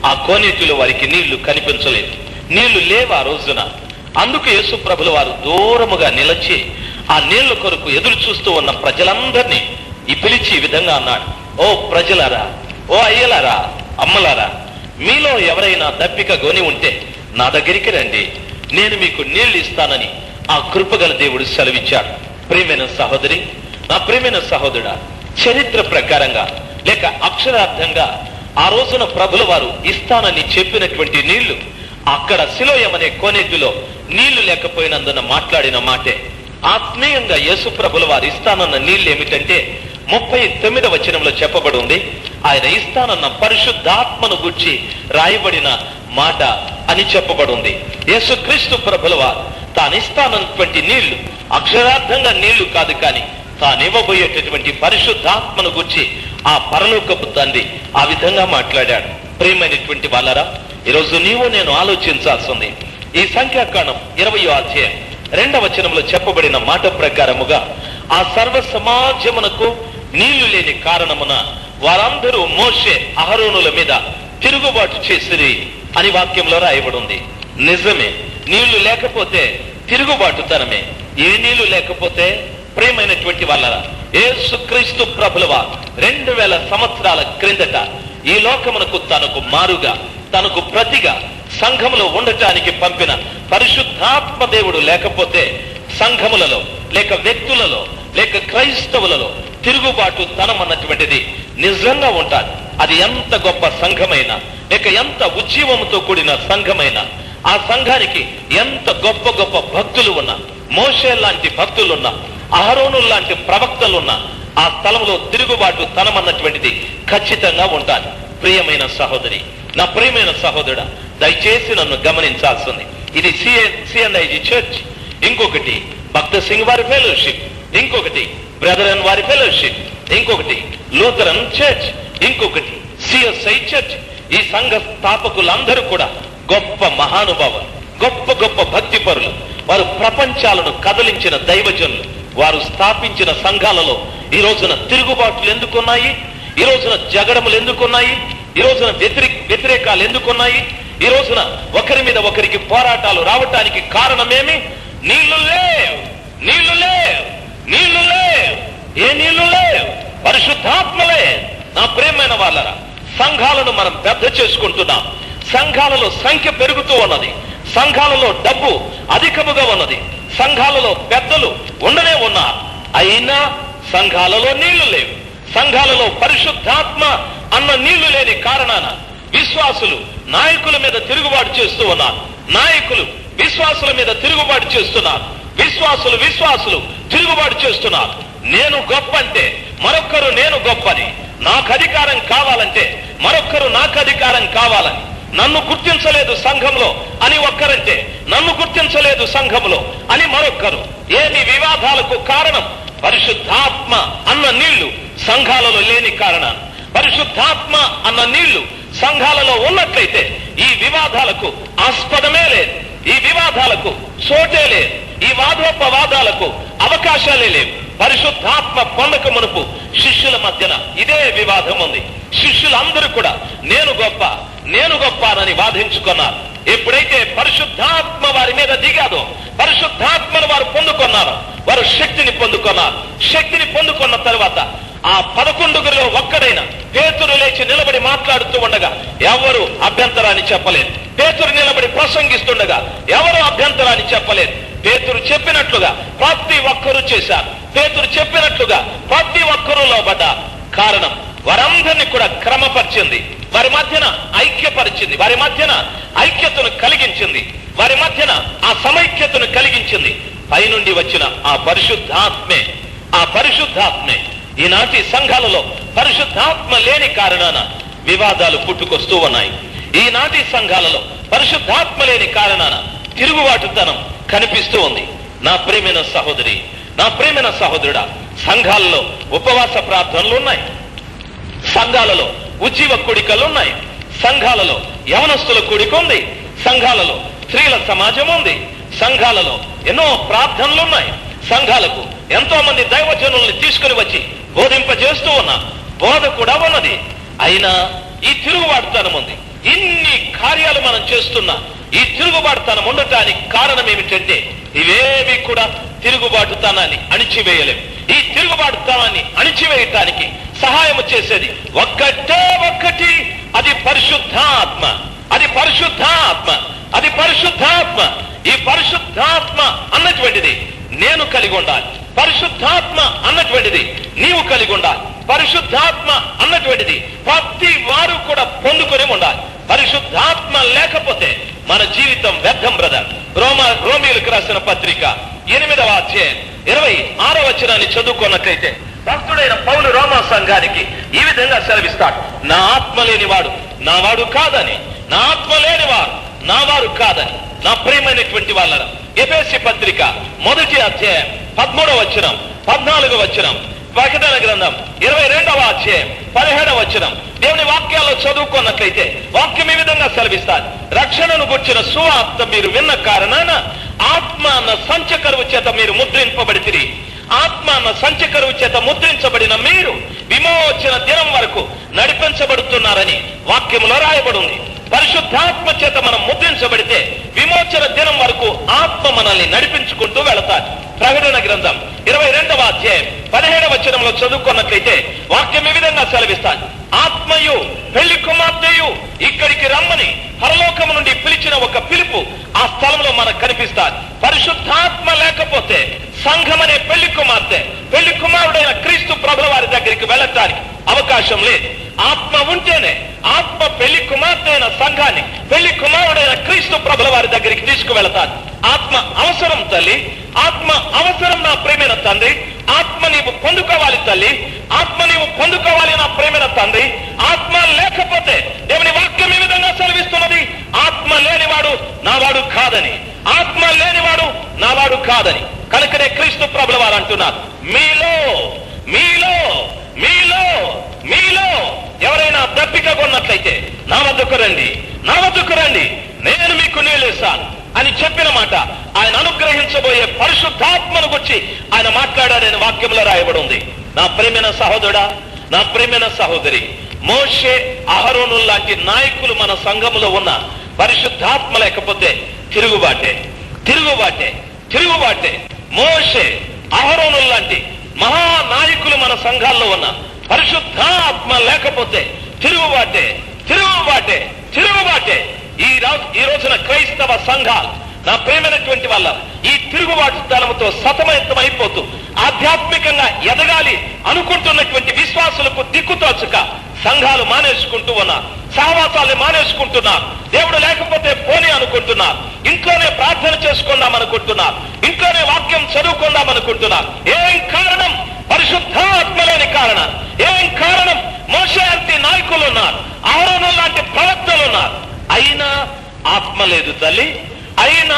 ఆ కోనేటిలో వారికి నీళ్లు కనిపించలేదు, నీళ్లు లేవు ఆ రోజున. అందుకు యేసు ప్రభుల వారు దూరముగా నిలిచి ఆ నీళ్ల కొరకు ఎదురు చూస్తూ ఉన్న ప్రజలందరినీ పిలిచి ఈ విధంగా అన్నాడు, ఓ ప్రజలారా, ఓ అయ్యలారా, అమ్మలారా, మీలో ఎవరైనా దప్పిక గొని ఉంటే నా దగ్గరికి రండి, నేను మీకు నీళ్లు ఇస్తానని ఆ కృపగల దేవుడు సెలవిచ్చాడు. ప్రియమైన సహోదరి, నా ప్రియమైన సహోదరుడా, చరిత్ర ప్రకారంగా లేక అక్షరార్థంగా ఆ రోజున ప్రభుల వారు ఇస్తానని చెప్పినటువంటి నీళ్లు అక్కడ సిలోయం అనే కోనేటిలో నీళ్లు లేకపోయినందున మాట్లాడిన మాటే. ఆత్మీయంగా యేసు ప్రభుల వారు ఇస్తానన్న నీళ్లు ఏమిటంటే 39వ వచనంలో చెప్పబడి ఉంది, ఆయన ఇస్తానన్న పరిశుద్ధాత్మను గురించి రాయబడిన మాట అని చెప్పబడి ఉంది. యేసుక్రీస్తు ప్రభుల వారు తాను ఇస్తానన్నటువంటి నీళ్లు అక్షరార్థంగా నీళ్లు కాదు, కానీ తాను ఇవ్వబోయేటటువంటి పరిశుద్ధాత్మను గురించి ఆ పరలోకపు తండ్రి ఆ విధంగా మాట్లాడాడు. ప్రియమైనటువంటి వాళ్ళరా, ఈరోజు నీవు నేను ఆలోచించాల్సింది ఈ సంఖ్యాకాండం 20వ అధ్యాయం 2వ వచనంలో చెప్పబడిన మాట ప్రకారముగా ఆ సర్వ సమాజమునకు నీళ్లు లేని కారణమున వారందరూ మోషే అహరోనుల మీద తిరుగుబాటు చేసిరి అని వాక్యంలో రాయబడి ఉంది. నిజమే, నీళ్లు లేకపోతే తిరుగుబాటుతనమే. ఏ నీళ్లు లేకపోతే? ప్రియమైనటువంటి వాళ్ళరా, యేసుక్రీస్తు ప్రభులవా 2000 సంవత్సరాల క్రిందట ఈ లోకమునకు తనకు మారుగా, తనకు ప్రతిగా సంఘములో ఉండటానికి పంపిన పరిశుద్ధాత్మ దేవుడు లేకపోతే సంఘములలో లేక వ్యక్తులలో లేక క్రైస్తవులలో తిరుగుబాటు తనం అన్నటువంటిది నిజంగా ఉంటాడు. అది ఎంత గొప్ప సంఘమైనా లేక ఎంత ఉజ్జీవముతో కూడిన సంఘమైనా, ఆ సంఘానికి ఎంత గొప్ప గొప్ప భక్తులు ఉన్నా, మోషే లాంటి భక్తులున్నా, అహరోను లాంటి ప్రవక్తలున్నా, ఆ స్థలంలో తిరుగుబాటు తనం అన్నటువంటిది ఖచ్చితంగా ఉంటాడు. ప్రియమైన సహోదరి, నా ప్రియమైన సహోదరుడా, దయచేసి నన్ను గమనించాల్సింది. ఇది సిఎన్ఐజి చర్చ్, ఇంకొకటి భక్త సింగ్ వారి ఫెలోషిప్, ఇంకొకటి బ్రదరన్ వారి ఫెలోషిప్, ఇంకొకటి లూథరన్ చర్చ్, ఇంకొకటి సిఎస్ఐ చర్చ్. ఈ సంఘ స్థాపకులందరూ కూడా గొప్ప మహానుభావులు, గొప్ప గొప్ప భక్తి పరులు. వారు ప్రపంచాలను కదిలించిన దైవజనులు. వారు స్థాపించిన సంఘాలలో ఈ రోజున తిరుగుబాట్లు ఎందుకున్నాయి? ఈ రోజున జగడములు ఎందుకున్నాయి? ఈ రోజున వ్యతిరేకాలు ఎందుకున్నాయి? ఈ రోజున ఒకరి మీద ఒకరికి పోరాటాలు రావటానికి కారణమేమి? నీళ్లు లేవు, నీళ్లు లేవు, నీళ్లు లేవు. ఏ నీళ్లు లేవు? పరిశుద్ధాత్మలే. నా ప్రియమైన వాళ్ళరా, సంఘాలను మనం పెద్ద చేసుకుంటున్నాం. సంఘాలలో సంఖ్య పెరుగుతూ ఉన్నది. సంఘాలలో డబ్బు అధికముగా ఉన్నది. సంఘాలలో పెద్దలు ఉండనే ఉన్నారు. అయినా సంఘాలలో నీళ్లు లేవు. సంఘాలలో పరిశుద్ధాత్మ అన్న నీళ్లు లేని కారణాన విశ్వాసులు నాయకుల మీద తిరుగుబాటు చేస్తూ ఉన్నారు. నాయకులు విశ్వాసుల మీద తిరుగుబాటు చేస్తున్నారు. విశ్వాసులు తిరుగుబాటు చేస్తున్నారు. నేను గొప్ప అంటే మరొక్కరు నేను గొప్పని, నాకు అధికారం కావాలంటే మరొక్కరు నాకు అధికారం కావాలని, నన్ను గుర్తించలేదు సంఘంలో అని ఒక్కరంటే నన్ను గుర్తించలేదు సంఘంలో అని మరొక్కరు. ఏమి వివాదాలకు కారణం? పరిశుద్ధాత్మ అన్న నీళ్లు సంఘాలలో లేని కారణం. పరిశుద్ధాత్మ అన్న నీళ్లు సంఘాలలో ఉన్నట్లయితే ఈ వివాదాలకు ఆస్పదమే లేదు, ఈ వివాదాలకు చోటే లేదు, ఈ వాదోపవాదాలకు అవకాశాలే లేవు. పరిశుద్ధాత్మ పొందక మునుపు శిష్యుల మధ్యన ఇదే వివాదం ఉంది. శిష్యులందరూ కూడా నేను గొప్ప అని వాదించుకున్నారు. ఎప్పుడైతే పరిశుద్ధాత్మ వారి మీద దిగాదో, పరిశుద్ధాత్మను వారు పొందుకున్నారు, వారు శక్తిని పొందుకున్నారు. శక్తిని పొందుకున్న తర్వాత ఆ 11 ఒక్కడైన పేతురు లేచి నిలబడి మాట్లాడుతూ ఉండగా ఎవరు అభ్యంతరాన్ని చెప్పలేదు. పేతురు నిలబడి ప్రసంగిస్తుండగా ఎవరు అభ్యంతరాన్ని చెప్పలేదు. పేతురు చెప్పినట్లుగా ప్రతి ఒక్కరూ చేశారు. పేతురు చెప్పినట్లుగా ప్రతి ఒక్కరూ లోబడ్డారు. కారణం, వారందరినీ కూడా క్రమపరిచింది, వారి మధ్యన ఐక్యపరిచింది, వారి మధ్యన ఐక్యతను కలిగించింది, వారి మధ్యన ఆ సమైక్యతను కలిగించింది. పైనుండి వచ్చిన ఆ పరిశుద్ధాత్మే ఈనాటి సంఘాలలో పరిశుద్ధాత్మ లేని కారణాన వివాదాలు పుట్టుకొస్తూ ఉన్నాయి. ఈనాటి సంఘాలలో పరిశుద్ధాత్మ లేని కారణాన తిరుగుబాటుతనం కనిపిస్తూ ఉంది. నా ప్రియమైన సహోదరి, నా ప్రియమైన సహోదరుడా, సంఘాలలో ఉపవాస ప్రార్థనలు ఉన్నాయి, సంఘాలలో ఉజ్జీవ కూడికలు ఉన్నాయి, సంఘాలలో యవనస్తుల కూడిక ఉంది, సంఘాలలో స్త్రీల సమాజం ఉంది, సంఘాలలో ఎన్నో ప్రార్థనలు ఉన్నాయి, సంఘాలకు ఎంతో మంది దైవజనుల్ని తీసుకుని వచ్చి బోధింపజేస్తూ ఉన్నా, బోధ కూడా ఉన్నది. అయినా ఈ తిరుగుబాటుతనం ఉంది. ఇన్ని కార్యాలు మనం చేస్తున్నా ఈ తిరుగుబాటుతనం ఉండటానికి కారణం ఏమిటంటే ఇవేవి కూడా తిరుగుబాటుతనాన్ని అణిచివేయలేము. ఈ తిరుగుబాటుతనాన్ని అణిచివేయటానికి సహాయం చేసేది ఒక్కటి, అది పరిశుద్ధాత్మ. ఈ పరిశుద్ధాత్మ అన్నటువంటిది నేను కలిగి ఉండాలి. పరిశుద్ధాత్మ అన్నటువంటిది నీవు కలిగి ఉండాలి. పరిశుద్ధాత్మ అన్నటువంటిది ప్రతి వారు కూడా పొందుకొని ఉండాలి. పరిశుద్ధాత్మ లేకపోతే మన జీవితం వ్యర్థం. బ్రదర్, రోమీయులకు రాసిన పత్రిక 8వ అధ్యాయం 26వ వచనాన్ని చదువుకున్నట్లయితే భక్తుడైన పౌలు రోమా సంఘానికి ఈ విధంగా సెలవిస్తాడు: నా ఆత్మ లేనివాడు నావాడు కాదని, నా ఆత్మ లేనివాడు నావారు కాదని. నా ప్రియమైనటువంటి వాళ్ళ ఎఫెసీ పత్రిక 1వ అధ్యాయం 13వ వచనం 14వ వచనం, ప్రకటన గ్రంథం 22వ అధ్యాయం 17వ వచనం దేవుని వాక్యాల్లో చదువుకున్నట్లయితే వాక్యం ఈ విధంగా సెలవిస్తారు: రక్షణను గుర్చిన సువార్త మీరు విన్న కారణాన ఆత్మ అన్న సంచకరువు చేత మీరు ముద్రింపబడితిరి. ఆత్మ అన్న సంచకరువు చేత ముద్రించబడిన మీరు విమోచన దినం వరకు నడిపించబడుతున్నారని వాక్యంలో రాయబడి ఉంది. పరిశుద్ధాత్మ చేత మనం ముద్రించబడితే విమోచన దినం వరకు ఆత్మ మనల్ని నడిపించుకుంటూ వెళతారు. ప్రకటన గ్రంథం 22వ అధ్యాయం 17వ వచనంలో చదువుకున్నట్లయితే వాక్యం ఈ విధంగా సెలవిస్తాడు: ఆత్మయు పెళ్లి కుమార్తెయు ఇక్కడికి రమ్మని పరలోకము నుండి పిలిచిన ఒక పిలుపు ఆ స్థలంలో మనకు కనిపిస్తారు. పరిశుద్ధాత్మ లేకపోతే సంఘం అనే పెళ్లి కుమారుడైన క్రీస్తు ప్రభుల వారి దగ్గరికి వెళ్ళటానికి అవకాశం లేదు. ఆత్మ ఉంటేనే ఆత్మ పెళ్లి కుమార్తె అయిన సంఘాన్ని పెళ్లి కుమారుడైన క్రీస్తు ప్రభుల వారి దగ్గరికి తీసుకువెళతారు. ఆత్మ అవసరం తల్లి, ఆత్మ అవసరం నా ప్రేమైన తండ్రి. ఆత్మ నీవు పొందుకోవాలి తల్లి, ఆత్మ నీవు పొందుకోవాలి నా ప్రేమైన తండ్రి. ఆత్మ లేకపోతే దేవుని వాక్యం ఈ విధంగా సెలవిస్తున్నది: ఆత్మ లేనివాడు నావాడు కాదని, ఆత్మ లేనివాడు నావాడు కాదని. కనుకనే క్రీస్తు ప్రభుల వారు అంటున్నారు: మీలో మీలో మీలో మీలో ఎవరైనా దప్పిక కొన్నట్లయితే నా వద్దకు రండి, నేను మీకు నీళ్ళేస్తాను అని చెప్పిన మాట ఆయన అనుగ్రహించబోయే పరిశుద్ధాత్మను గురించి ఆయన మాట్లాడాడని వాక్యంలో రాయబడి ఉంది. నా ప్రియమైన సహోదరుడా, నా ప్రియమైన సహోదరి, మోషే అహరోను లాంటి నాయకులు మన సంఘములో ఉన్న పరిశుద్ధాత్మ లేకపోతే తిరుగుబాటే. మోషే అహరోను లాంటి మహానాయకులు మన సంఘాల్లో ఉన్న పరిశుద్ధాత్మ లేకపోతే తిరుగుబాటే తిరుగుబాటే తిరుగుబాటే. ఈ రోజున క్రైస్తవ సంఘాలు, నా ప్రేమైనటువంటి వాళ్ళ, ఈ తిరుగుబాటు తనముతో సతమయత్మైపోతూ ఆధ్యాత్మికంగా ఎదగాలి అనుకుంటున్నటువంటి విశ్వాసులకు దిక్కుతోచక సంఘాలు మానేసుకుంటూ ఉన్నారు, సహవాసాలు మానేసుకుంటున్నారు, దేవుడు లేకపోతే పోనీ అనుకుంటున్నారు, ఇంట్లోనే ప్రార్థన చేసుకుందాం అనుకుంటున్నారు, ఇంట్లోనే వాక్యం చదువుకుందాం అనుకుంటున్నారు. ఏం కారణం? పరిశుద్ధాత్మ లేని కారణం. ఏం కారణం? మోషే లాంటి నాయకులు ఉన్నారు, అహరోను లాంటి ప్రవక్తలు ఉన్నారు, అయినా ఆత్మ లేదు తల్లి, అయినా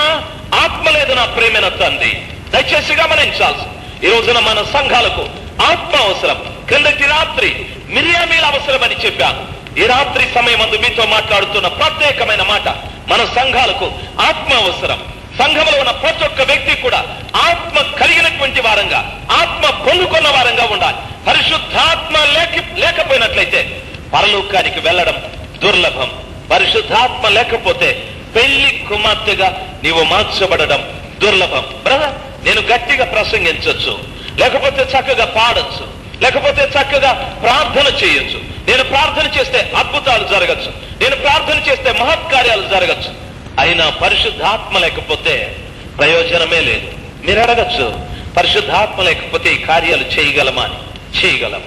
ఆత్మ లేదు నా ప్రేమైన తండ్రి. దయచేసి గమనించాల్సి, ఈ రోజున మన సంఘాలకు ఆత్మ అవసరం. క్రిందటి రాత్రి మిరియామీల అవసరమని చెప్పాను. ఈ రాత్రి సమయమందు మీతో మాట్లాడుతున్న ప్రత్యేకమైన మాట, మన సంఘాలకు ఆత్మ అవసరం. సంఘంలో ఉన్న ప్రతి ఒక్క వ్యక్తి కూడా ఆత్మ కలిగినటువంటి వారంగా, ఆత్మ పొందుకున్న వారంగా ఉండాలి. పరిశుద్ధాత్మ లేకపోయినట్లయితే పరలోకానికి వెళ్ళడం దుర్లభం. పరిశుద్ధాత్మ లేకపోతే పెళ్లి కుమార్తెగా నీవు మార్చబడడం దుర్లభం. బ్రదర్, నేను గట్టిగా ప్రసంగించవచ్చు, లేకపోతే చక్కగా పాడొచ్చు, లేకపోతే చక్కగా ప్రార్థన చేయొచ్చు. నేను ప్రార్థన చేస్తే అద్భుతాలు జరగచ్చు, నేను ప్రార్థన చేస్తే మహత్కార్యాలు జరగచ్చు. అయినా పరిశుద్ధాత్మ లేకపోతే ప్రయోజనమే లేదు. మీరు అడగచ్చు, పరిశుద్ధాత్మ లేకపోతే ఈ కార్యాలు చేయగలమా అని. చేయగలం.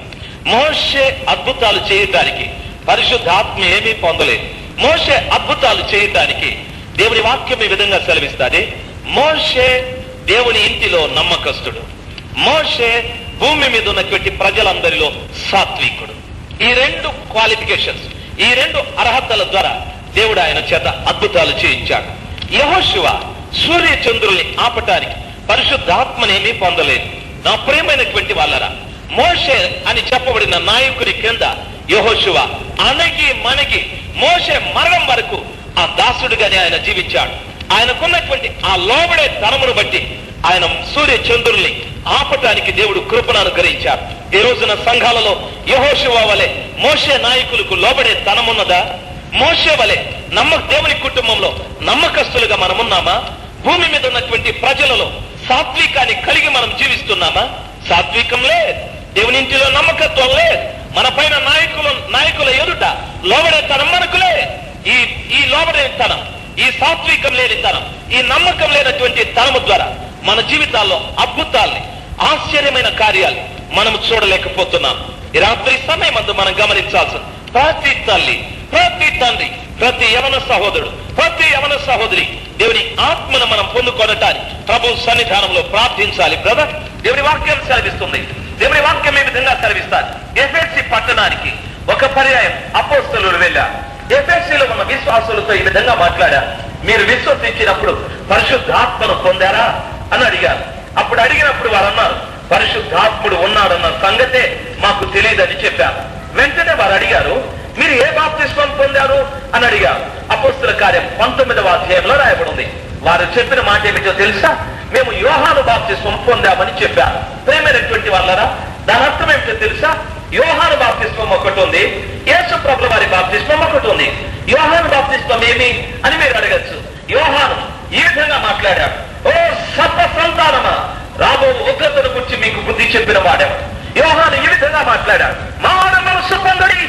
మోషే అద్భుతాలు చేయటానికి పరిశుద్ధాత్మ ఏమీ పొందలేదు. మోషే అద్భుతాలు చేయటానికి దేవుని వాక్యం ఈ విధంగా సెలవిస్తాది. మోషే దేవుని ఇంటిలో నమ్మకస్తుడు, మోషే భూమి మీద ఉన్నటువంటి ప్రజలందరిలో సాత్వికుడు. ఈ రెండు క్వాలిఫికేషన్స్, ఈ రెండు అర్హతల ద్వారా దేవుడు ఆయన చేత అద్భుతాలు చేయించాడు. యెహోషువ సూర్య చంద్రుల్ని ఆపటానికి పరిశుద్ధాత్మనేమీ పొందలేదు. నా ప్రియమైనటువంటి వాళ్ళరా, మోషే అని చెప్పబడిన నాయకుని క్రింద యెహోషువ అణగి మనగి మోషే మరణం వరకు ఆ దాసుడిగానే ఆయన జీవించాడు. ఆయనకున్నటువంటి ఆ లోబడే తనమును బట్టి ఆయన సూర్య చంద్రుల్ని ఆపటానికి దేవుడు కృపను అనుగ్రహించాడు. ఈ రోజున సంఘాలలో యెహోషువ వలె మోషే నాయకులకు లోబడే తనమున్నదా? మోషే వలె దేవుని కుటుంబంలో నమ్మకస్తులుగా మనమున్నామా? భూమి మీద ఉన్నటువంటి ప్రజలలో సాత్వికాన్ని కలిగి మనం జీవిస్తున్నామా? సాత్వికం లేదు, దేవుని ఇంటిలో నమ్మకత్వం లేదు, మన పైన నాయకుల ఎదుట లోబడే తనం మనకు లేదు. ఈ లోబడే తనం, ఈ సాత్వికం లేని తనం, ఈ నమ్మకం లేనటువంటి తనము ద్వారా మన జీవితాల్లో అద్భుతాల్ని, ఆశ్చర్యమైన కార్యాలు మనం చూడలేకపోతున్నాం. ఈ రాత్రి సమయమందు మనం గమనించాల్సిన ప్రతి తల్లి, ప్రతి తండ్రి, ప్రతి యవన సహోదరుడు, ప్రతి యవన సహోదరి దేవుని ఆత్మను మనం పొందుకొనటానికి ప్రభు సన్నిధానంలో ప్రార్థించాలి. బ్రదర్, దేవుని వాక్యం సెలవిస్తుంది. దేవుని వాక్యం ఈ విధంగా సెలవిస్తారు. ఎఫెసీ పట్టణానికి ఒక పర్యాయం అపోస్తలులు వెళ్ళారు. ఎఫెసీలో ఉన్న విశ్వాసులతో ఈ విధంగా మాట్లాడారు. మీరు విశ్వసించినప్పుడు పరిశుద్ధాత్మను పొందారా అని అడిగారు. అప్పుడు అడిగినప్పుడు వారు అన్నారు, పరిశుద్ధాత్ముడు ఉన్నాడన్న సంగతే మాకు తెలియదని చెప్పారు. వెంటనే వారు అడిగారు, మీరు ఏ బాప్తిస్మం పొందారు అని అడిగారు. అపోస్తల కార్యం 19వ అధ్యాయంలో రాయబడి ఉంది. వారు చెప్పిన మాట ఏమిటో తెలుసా? మేము యోహాను బాప్తిస్మం పొందామని చెప్పారు. ప్రేమైనటువంటి వాళ్ళరా, దాని అర్థం ఏమిటో తెలుసా? యోహాను బాప్తిస్మం ఒకటి ఉంది, యేసు ప్రభుల వారి బాప్తిస్మం ఒకటి ఉంది. యోహాను బాప్తిస్మం ఏమి అని మీరు అడగచ్చు. యోహాను ఈ విధంగా మాట్లాడాడు, ఓ సర్వ సంతానమా, రాబో ఉగ్రతను గురించి మీకు బుద్ధి చెప్పిన వాడేవాడు. యోహాను ఈ విధంగా మాట్లాడాడు, మారు మనసు పొందుడి,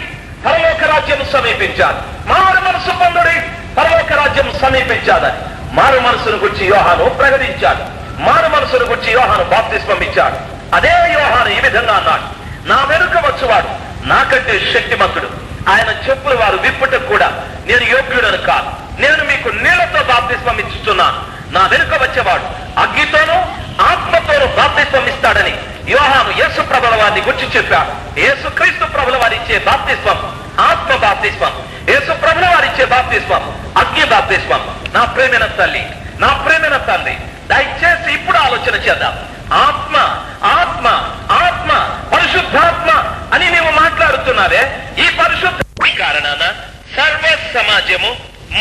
పరలోక రాజ్యం సమీపించాలి. మారు మనసు పొందుడి, పరలోక రాజ్యం సమీపించాలని మారు మనసును గురించి యోహాను ప్రకటించాడు. మారు మనసును గురించి యోహాను బాప్తిస్మం ఇచ్చాడు. అదే యోహాను ఈ విధంగా అన్నాడు, నా వెనుక వచ్చువాడు నాకంటే శక్తిమంతుడు, ఆయన చెప్పులు వారు విప్పుటకు కూడా నేను యోగ్యుడను కాదు. నేను మీకు నీళ్లతో బాప్తిస్మం ఇస్తున్నాను, నా వెనుక వచ్చేవాడు అగ్నితోనూ ఆత్మతోనూ బాప్తిస్మం ఇస్తాడని యోహాను యేసు ప్రభుల వారిని గురించి చెప్పాడు. యేసు క్రీస్తు ప్రభుల వారి ఇచ్చే బాప్తిస్మం ఆత్మ బాప్తిస్మం, యేసు ప్రభుల వారి ఇచ్చే బాప్తిస్మం అగ్ని బాప్తిస్మం. నా ప్రేమైన తల్లి, నా ప్రేమైన తండ్రి, దయచేసి ఇప్పుడు ఆలోచన చేద్దాం. ఆత్మ ఆత్మ ఆత్మ పరిశుద్ధాత్మ అని నీవు మాట్లాడుతున్నారే, ఈ పరిశుద్ధ కారణాన సర్వ సమాజము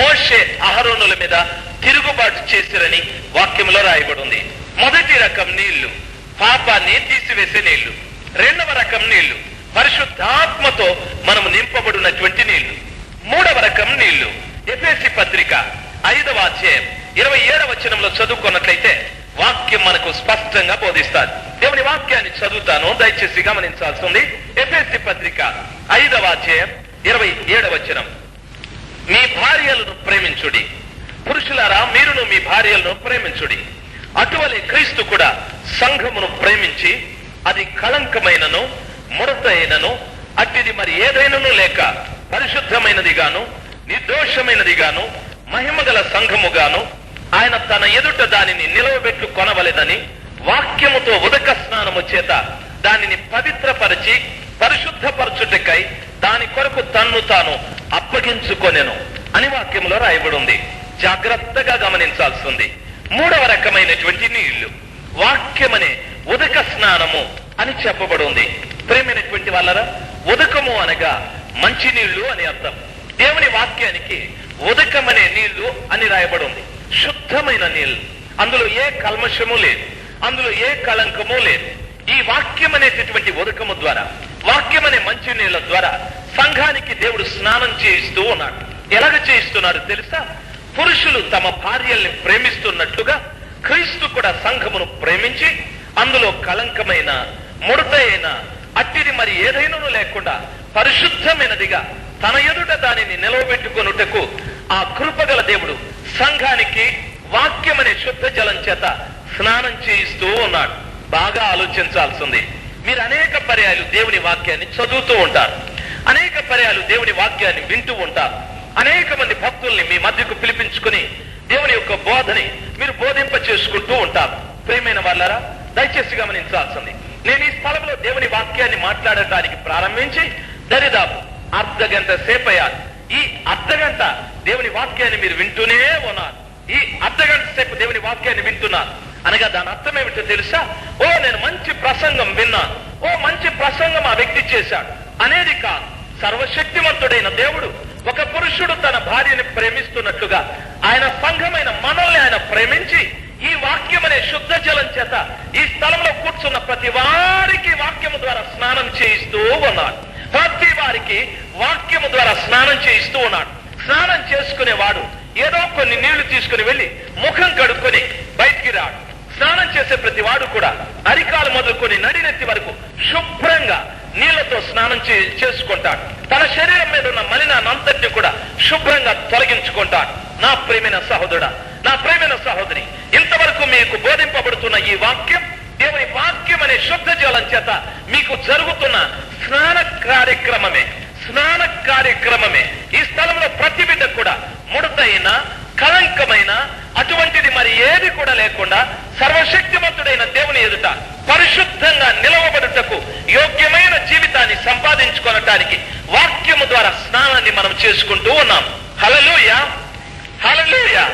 మోషే అహరోనుల మీద తిరుగుబాటు చేసిరని వాక్యంలో రాయబడి ఉంది. మొదటి రకం నీళ్లు పాపాన్ని తీసివేసే నీళ్లు. రెండవ రకం నీళ్లు పరిశుద్ధాత్మతో మనము నింపబడినటువంటి నీళ్లు. మూడవ రకం నీళ్లు ఎఫెసీ పత్రిక 5వ అధ్యాయం 27వ వచనంలో చదువుకున్నట్లయితే, వాక్యం మనకు స్పష్టంగా బోధిస్తారు. దేవుని వాక్యాన్ని చదువుతాను, దయచేసి గమనించాల్సింది. ఎఫెసీ పత్రిక 5వ అధ్యాయం 27వ వచనం. మీ భార్యలను ప్రేమించుడి, పురుషులారా మీరును మీ భార్యలను ప్రేమించుడి. అటువలే క్రీస్తు కూడా సంఘమును ప్రేమించి అది కళంకమైనను ముడత అయినను అట్టిది మరి ఏదైనను లేక పరిశుద్ధమైనదిగాను నిర్దోషమైనదిగాను మహిమగల సంఘముగాను ఆయన తన ఎదుట దానిని నిలవబెట్టు కొనవలెనని వాక్యముతో ఉదక స్నానము చేత దానిని పవిత్రపరిచి పరిశుద్ధపరచుటకై దాని కొరకు తన్ను తాను అప్పగించుకొనెను అని వాక్యంలో రాయబడి ఉంది. జాగ్రత్తగా గమనించాల్సింది. 3వ రకమైనటువంటి నీళ్లు వాక్యమనే ఉదక స్నానము అని చెప్పబడి ఉంది. ప్రేమైనటువంటి వాళ్ళరా, ఉదకము అనగా మంచి నీళ్లు అని అర్థం. దేవుని వాక్యానికి ఉదకమనే నీళ్లు అని రాయబడి ఉంది. శుద్ధమైన నీళ్లు, అందులో ఏ కల్మషము లేదు, అందులో ఏ కళంకము లేదు. ఈ వాక్యం అనేటటువంటి ఉదకము ద్వారా, వాక్యం అనే మంచి నీళ్ల ద్వారా సంఘానికి దేవుడు స్నానం చేయిస్తూ ఉన్నాడు. ఎలాగ చేయిస్తున్నాడు తెలుసా? పురుషులు తమ భార్యల్ని ప్రేమిస్తున్నట్లుగా క్రీస్తు కూడా సంఘమును ప్రేమించి అందులో కళంకమైన ముడత అయిన అట్టిది మరి ఏదైనాను లేకుండా పరిశుద్ధమైనదిగా తన ఎదుట దానిని నిలవబెట్టుకొనుటకు ఆ కృపగల దేవుడు సంఘానికి వాక్యం అనే శుద్ధ జలం చేత స్నానం చేయిస్తూ ఉన్నాడు. బాగా ఆలోచించాల్సింది. మీరు అనేక పర్యాయాలు దేవుని వాక్యాన్ని చదువుతూ ఉంటారు, అనేక పర్యాయాలు దేవుని వాక్యాన్ని వింటూ ఉంటారు. అనేక మంది భక్తుల్ని మీ మధ్యకు పిలిపించుకుని దేవుని యొక్క బోధని మీరు బోధింప చేసుకుంటూ ఉంటారు. ప్రియమైన వాళ్ళారా, దయచేసి గమనించాల్సింది. నేను ఈ స్థలంలో దేవుని వాక్యాన్ని మాట్లాడటానికి ప్రారంభించి దరిదాపు అర్ధగంట సేపు అయ్యారు. ఈ అర్ధగంట దేవుని వాక్యాన్ని మీరు వింటూనే ఉన్నారు. ఈ అర్ధగంట సేపు దేవుని వాక్యాన్ని వింటున్నారు అనగా దాని అర్థం ఏమిటో తెలుసా? ఓ నేను మంచి ప్రసంగం విన్నాను, ఓ మంచి ప్రసంగం ఆ వ్యక్తి చేశాడు అనేది కాదు. సర్వశక్తిమంతుడైన దేవుడు ఒక పురుషుడు తన భార్యని ప్రేమిస్తున్నట్లుగా ఆయన సంఘమైన మనల్ని ఆయన ప్రేమించి ఈ వాక్యం అనే శుద్ధ జలం చేత ఈ స్థలంలో కూర్చున్న ప్రతి వారికి వాక్యము ద్వారా స్నానం చేయిస్తూ ఉన్నాడు. ప్రతి వారికి వాక్యము ద్వారా స్నానం చేయిస్తూ ఉన్నాడు. స్నానం చేసుకునేవాడు ఏదో కొన్ని నీళ్లు తీసుకుని వెళ్లి ముఖం కడుక్కొని బయటికి రాడు. స్నానం చేసే ప్రతి వాడు కూడా అరికాలు మొదలుకొని నడినెత్తి వరకు శుభ్రంగా నీళ్లతో స్నానం చేసుకుంటాడు. తన శరీరం మీద ఉన్న మలినాన్నంతటిని కూడా శుభ్రంగా తొలగించుకుంటాడు. నా ప్రియమైన సహోదరుడా, నా ప్రియమైన సహోదరి, ఇంతవరకు మీకు బోధింపబడుతున్న ఈ వాక్యం దేవుని వాక్యం అనే శుద్ధ జలం చేత మీకు జరుగుతున్న స్నాన కార్యక్రమమే. స్నాన కార్యక్రమమే. ఈ స్థలంలో ప్రతి బిడ్డ కూడా ముడతైన కళంకమైన అటువంటిది మరి ఏది కూడా లేకుండా సర్వశక్తిమంతుడైన దేవుని ఎదుట పరిశుద్ధంగా నిలవబడుటకు యోగ్యమైన జీవితాన్ని సంపాదించుకోవటానికి వాక్యము ద్వారా స్నానాన్ని మనం చేసుకుంటూ ఉన్నాం. హల్లెలూయా, హల్లెలూయా.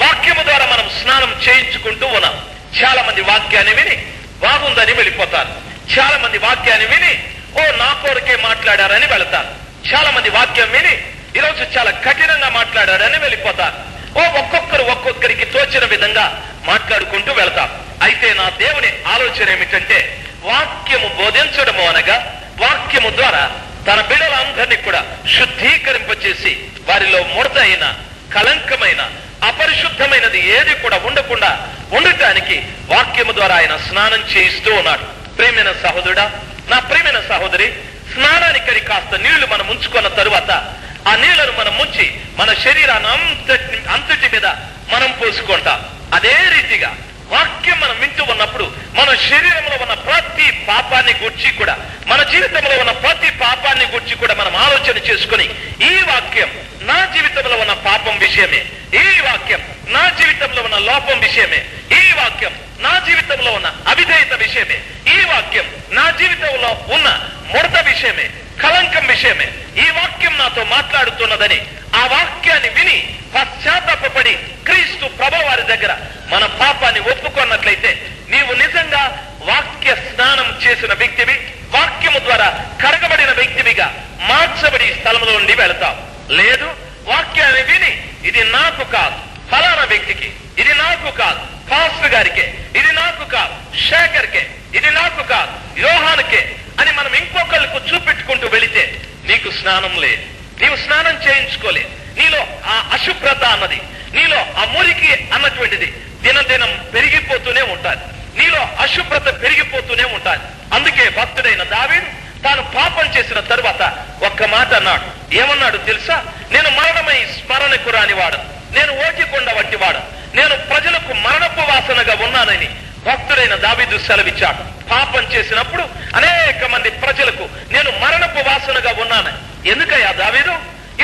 వాక్యము ద్వారా మనం స్నానం చేయించుకుంటూ ఉన్నాం. చాలా మంది వాక్యాన్ని విని బాగుందని వెళ్ళిపోతారు. చాలా మంది వాక్యాన్ని విని ఓ నా కొరకే మాట్లాడారని వెళతారు. చాలా మంది వాక్యం విని ఈరోజు చాలా కఠినంగా మాట్లాడారని వెళ్ళిపోతారు. ఒక్కొక్కరికి తోచిన విధంగా మాట్లాడుకుంటూ వెళతారు. అయితే నా దేవుని ఆలోచన ఏమిటంటే వాక్యము బోధించడము అనగా వాక్యము ద్వారా తన బిడ్డలందరినీ కూడా శుద్ధీకరింపచేసి వారిలో ముడత అయిన కళంకమైన అపరిశుద్ధమైనది ఏది కూడా ఉండకుండా ఉండటానికి వాక్యము ద్వారా ఆయన స్నానం చేయిస్తూ ఉన్నాడు. ప్రియమైన సహోదరుడా, నా ప్రియమైన సహోదరి, స్నానానికి కాస్త నీళ్లు మనం ఉంచుకున్న తరువాత ఆ నీళ్లను మనం ముంచి మన శరీరాన్ని అంతటి మీద మనం పోసుకుంటాం. అదే రీతిగా వాక్యం మనం వింటూ ఉన్నప్పుడు మన శరీరంలో ఉన్న ప్రతి పాపాన్ని గురించి కూడా, మన జీవితంలో ఉన్న ప్రతి పాపాన్ని గురించి కూడా మనం ఆలోచన చేసుకుని ఈ వాక్యం నా జీవితంలో ఉన్న పాపం విషయమే, ఈ వాక్యం నా జీవితంలో ఉన్న లోపం విషయమే, ఈ వాక్యం నా జీవితంలో ఉన్న అవిధేయత విషయమే, ఈ వాక్యం నా జీవితంలో ఉన్న ముడత విషయమే, కళంకం విషయమే ఈ వాక్యం నాతో మాట్లాడుతున్నదని ఆ వాక్యాన్ని విని పశ్చాత్తాపడి క్రీస్తు ప్రభువు వారి దగ్గర మన పాపాన్ని ఒప్పుకున్నట్లయితే నీవు నిజంగా వాక్య స్నానం చేసిన వ్యక్తివి, వాక్యము ద్వారా కడగబడిన వ్యక్తివిగా మార్చబడి స్థలంలో నుండి వెళతావు. లేదు, వాక్యాన్ని విని ఇది నాకు కాదు, ఫలానా వ్యక్తికి, ఇది నాకు కాదు, పాస్టర్ గారికే, ఇది నాకు కాదు, శేఖర్కే, ఇది నాకు కాదు, యోహానుకే అని మనం ఇంకొకళ్ళకు చూపెట్టుకుంటూ వెళితే నీకు స్నానం లేదు, నీవు స్నానం చేయించుకోలేదు. నీలో ఆ అశుభ్రత అన్నది, నీలో ఆ మురికి అన్నటువంటిది దినదినం పెరిగిపోతూనే ఉంటాది. నీలో అశుభ్రత పెరిగిపోతూనే ఉంటాది. అందుకే భక్తుడైన దావీదు తాను పాపం చేసిన తరువాత ఒక్క మాట అన్నాడు. ఏమన్నాడు తెలుసా? నేను మరణమై స్మరణకు రానివాడు, నేను ఓటికొండ వంటివాడు, నేను ప్రజలకు మరణపు వాసనగా ఉన్నానని భక్తుడైన దావీదు సెలవిచ్చాడు. పాపం చేసినప్పుడు అనేక మంది ప్రజలకు నేను మరణపు వాసనగా ఉన్నాను. ఎందుకయ్యా దావీదు,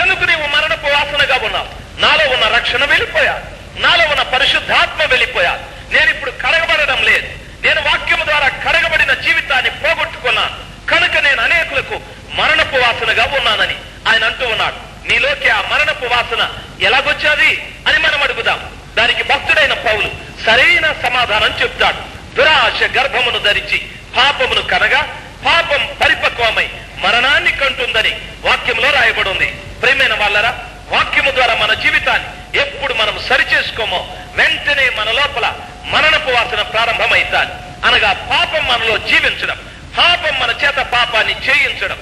ఎందుకు నీవు మరణపు వాసనగా ఉన్నావు? నాలో ఉన్న రక్షణ వెళ్ళిపోయా, నాలో ఉన్న పరిశుద్ధాత్మ వెళ్ళిపోయా. నేను ఇప్పుడు కడగబడడం లేదు, నేను వాక్యము ద్వారా కడగబడిన జీవితాన్ని పోగొట్టుకున్నాను కనుక నేను అనేకులకు మరణపు వాసనగా ఉన్నానని ఆయన అంటూ ఉన్నాడు. నీలోకి ఆ మరణపు వాసన ఎలాగొచ్చాది అని మనం అడుగుదాం. దానికి భక్తుడైన పౌలు సరైన సమాధానం చెప్తాడు. దురాశ గర్భమును ధరించి పాపమును కనగా పాపం పరిపక్వమై మరణాన్ని కంటుందని వాక్యంలో రాయబడి ఉంది. ప్రియమైన వాళ్ళరా, వాక్యము ద్వారా మన జీవితాన్ని ఎప్పుడు మనం సరిచేసుకోమో వెంటనే మన లోపల మరణపు వాసన ప్రారంభమైతాది. అనగా పాపం మనలో జీవించడం, పాపం మన చేత పాపాన్ని చేయించడం,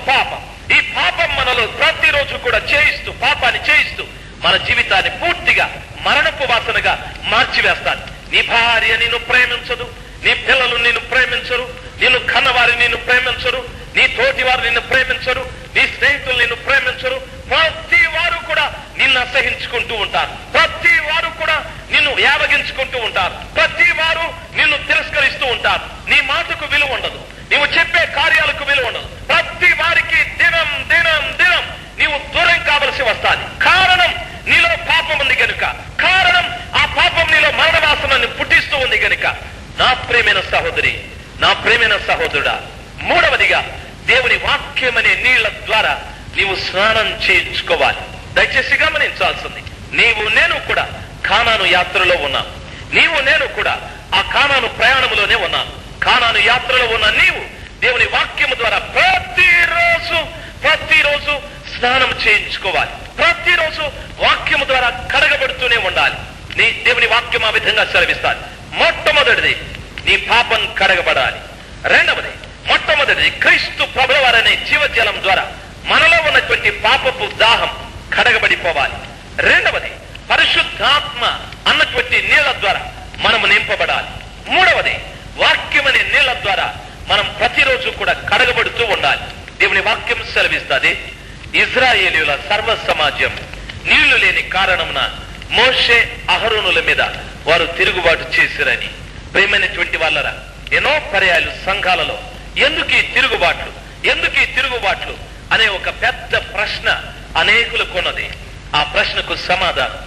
పాపం ఈ పాపం మనలో ప్రతిరోజు కూడా చేయిస్తూ పాపాన్ని చేయిస్తూ మన జీవితాన్ని పూర్తిగా మరణపు వాసనగా మార్చివేస్తాను. నీ భార్య నిన్ను ప్రేమించదు, నీ పిల్లలు నిన్ను ప్రేమించరు, నిన్ను కన్నవారి నిన్ను ప్రేమించరు, నీ తోటి వారు నిన్ను ప్రేమించరు, నీ స్నేహితులు నిన్ను ప్రేమించరు. ప్రతి వారు కూడా నిన్ను అసహించుకుంటూ ఉంటారు, ప్రతి వారు కూడా నిన్ను యావగించుకుంటూ ఉంటారు, ప్రతి వారు నిన్ను తిరస్కరిస్తూ ఉంటారు. నీ మాటకు విలువ ఉండదు, నీవు చెప్పే కార్యాలకు విలువ ఉండదు. ప్రతి వారికి దినం దినం దినం నీవు దూరం కావలసి వస్తాది. కారణం నీలో పాపం ఉంది గనుక, కారణం ఆ పాపం నీలో మరణ వాసనని పుట్టిస్తూ ఉంది గనుక. నా ప్రియమైన సహోదరి, నా ప్రియమైన సహోదరుడా, మూడవదిగా దేవుని వాక్యం అనే నీళ్ల ద్వారా నీవు స్నానం చేయించుకోవాలి. దయచేసి గమనించాల్సింది, నీవు నేను కూడా కానాను యాత్రలో ఉన్నాను. నీవు నేను కూడా ఆ కానాను ప్రయాణంలోనే ఉన్నాను. కానాను యాత్రలో ఉన్న నీవు దేవుని వాక్యము ద్వారా ప్రతిరోజు స్నానం చేయించుకోవాలి. ప్రతిరోజు వాక్యము ద్వారా కడగబడుతూనే ఉండాలి. నీ దేవుని వాక్యం ఆ విధంగా సెలవిస్తాను. మొట్టమొదటిది నీ పాపం కడగబడాలి. రెండవది, మొట్టమొదటిది క్రీస్తు ప్రభువు వారనే జీవజలం ద్వారా మనలో ఉన్నటువంటి పాపపు దాహం కడగబడిపోవాలి. రెండవది, పరిశుద్ధాత్మ అన్నటువంటి నీళ్ల ద్వారా మనము నింపబడాలి. మూడవది, వాక్యం అనే నీళ్ల ద్వారా మనం ప్రతిరోజు కూడా కడగబడుతూ ఉండాలి. దేవుని వాక్యం సెలవిస్తుంది, ఇజ్రాయేలీయుల సర్వ సమాజం నీళ్లు లేని కారణమున మోషే అహరోనుల మీద వారు తిరుగుబాటు చేసిరని. ప్రియమైనటువంటి వాళ్ళరా, ఎన్నో పర్యాయాలు సంఘాలలో ఎందుకు ఈ తిరుగుబాట్లు అనే ఒక పెద్ద ప్రశ్న అనేకులకు ఉన్నది. ఆ ప్రశ్నకు సమాధానం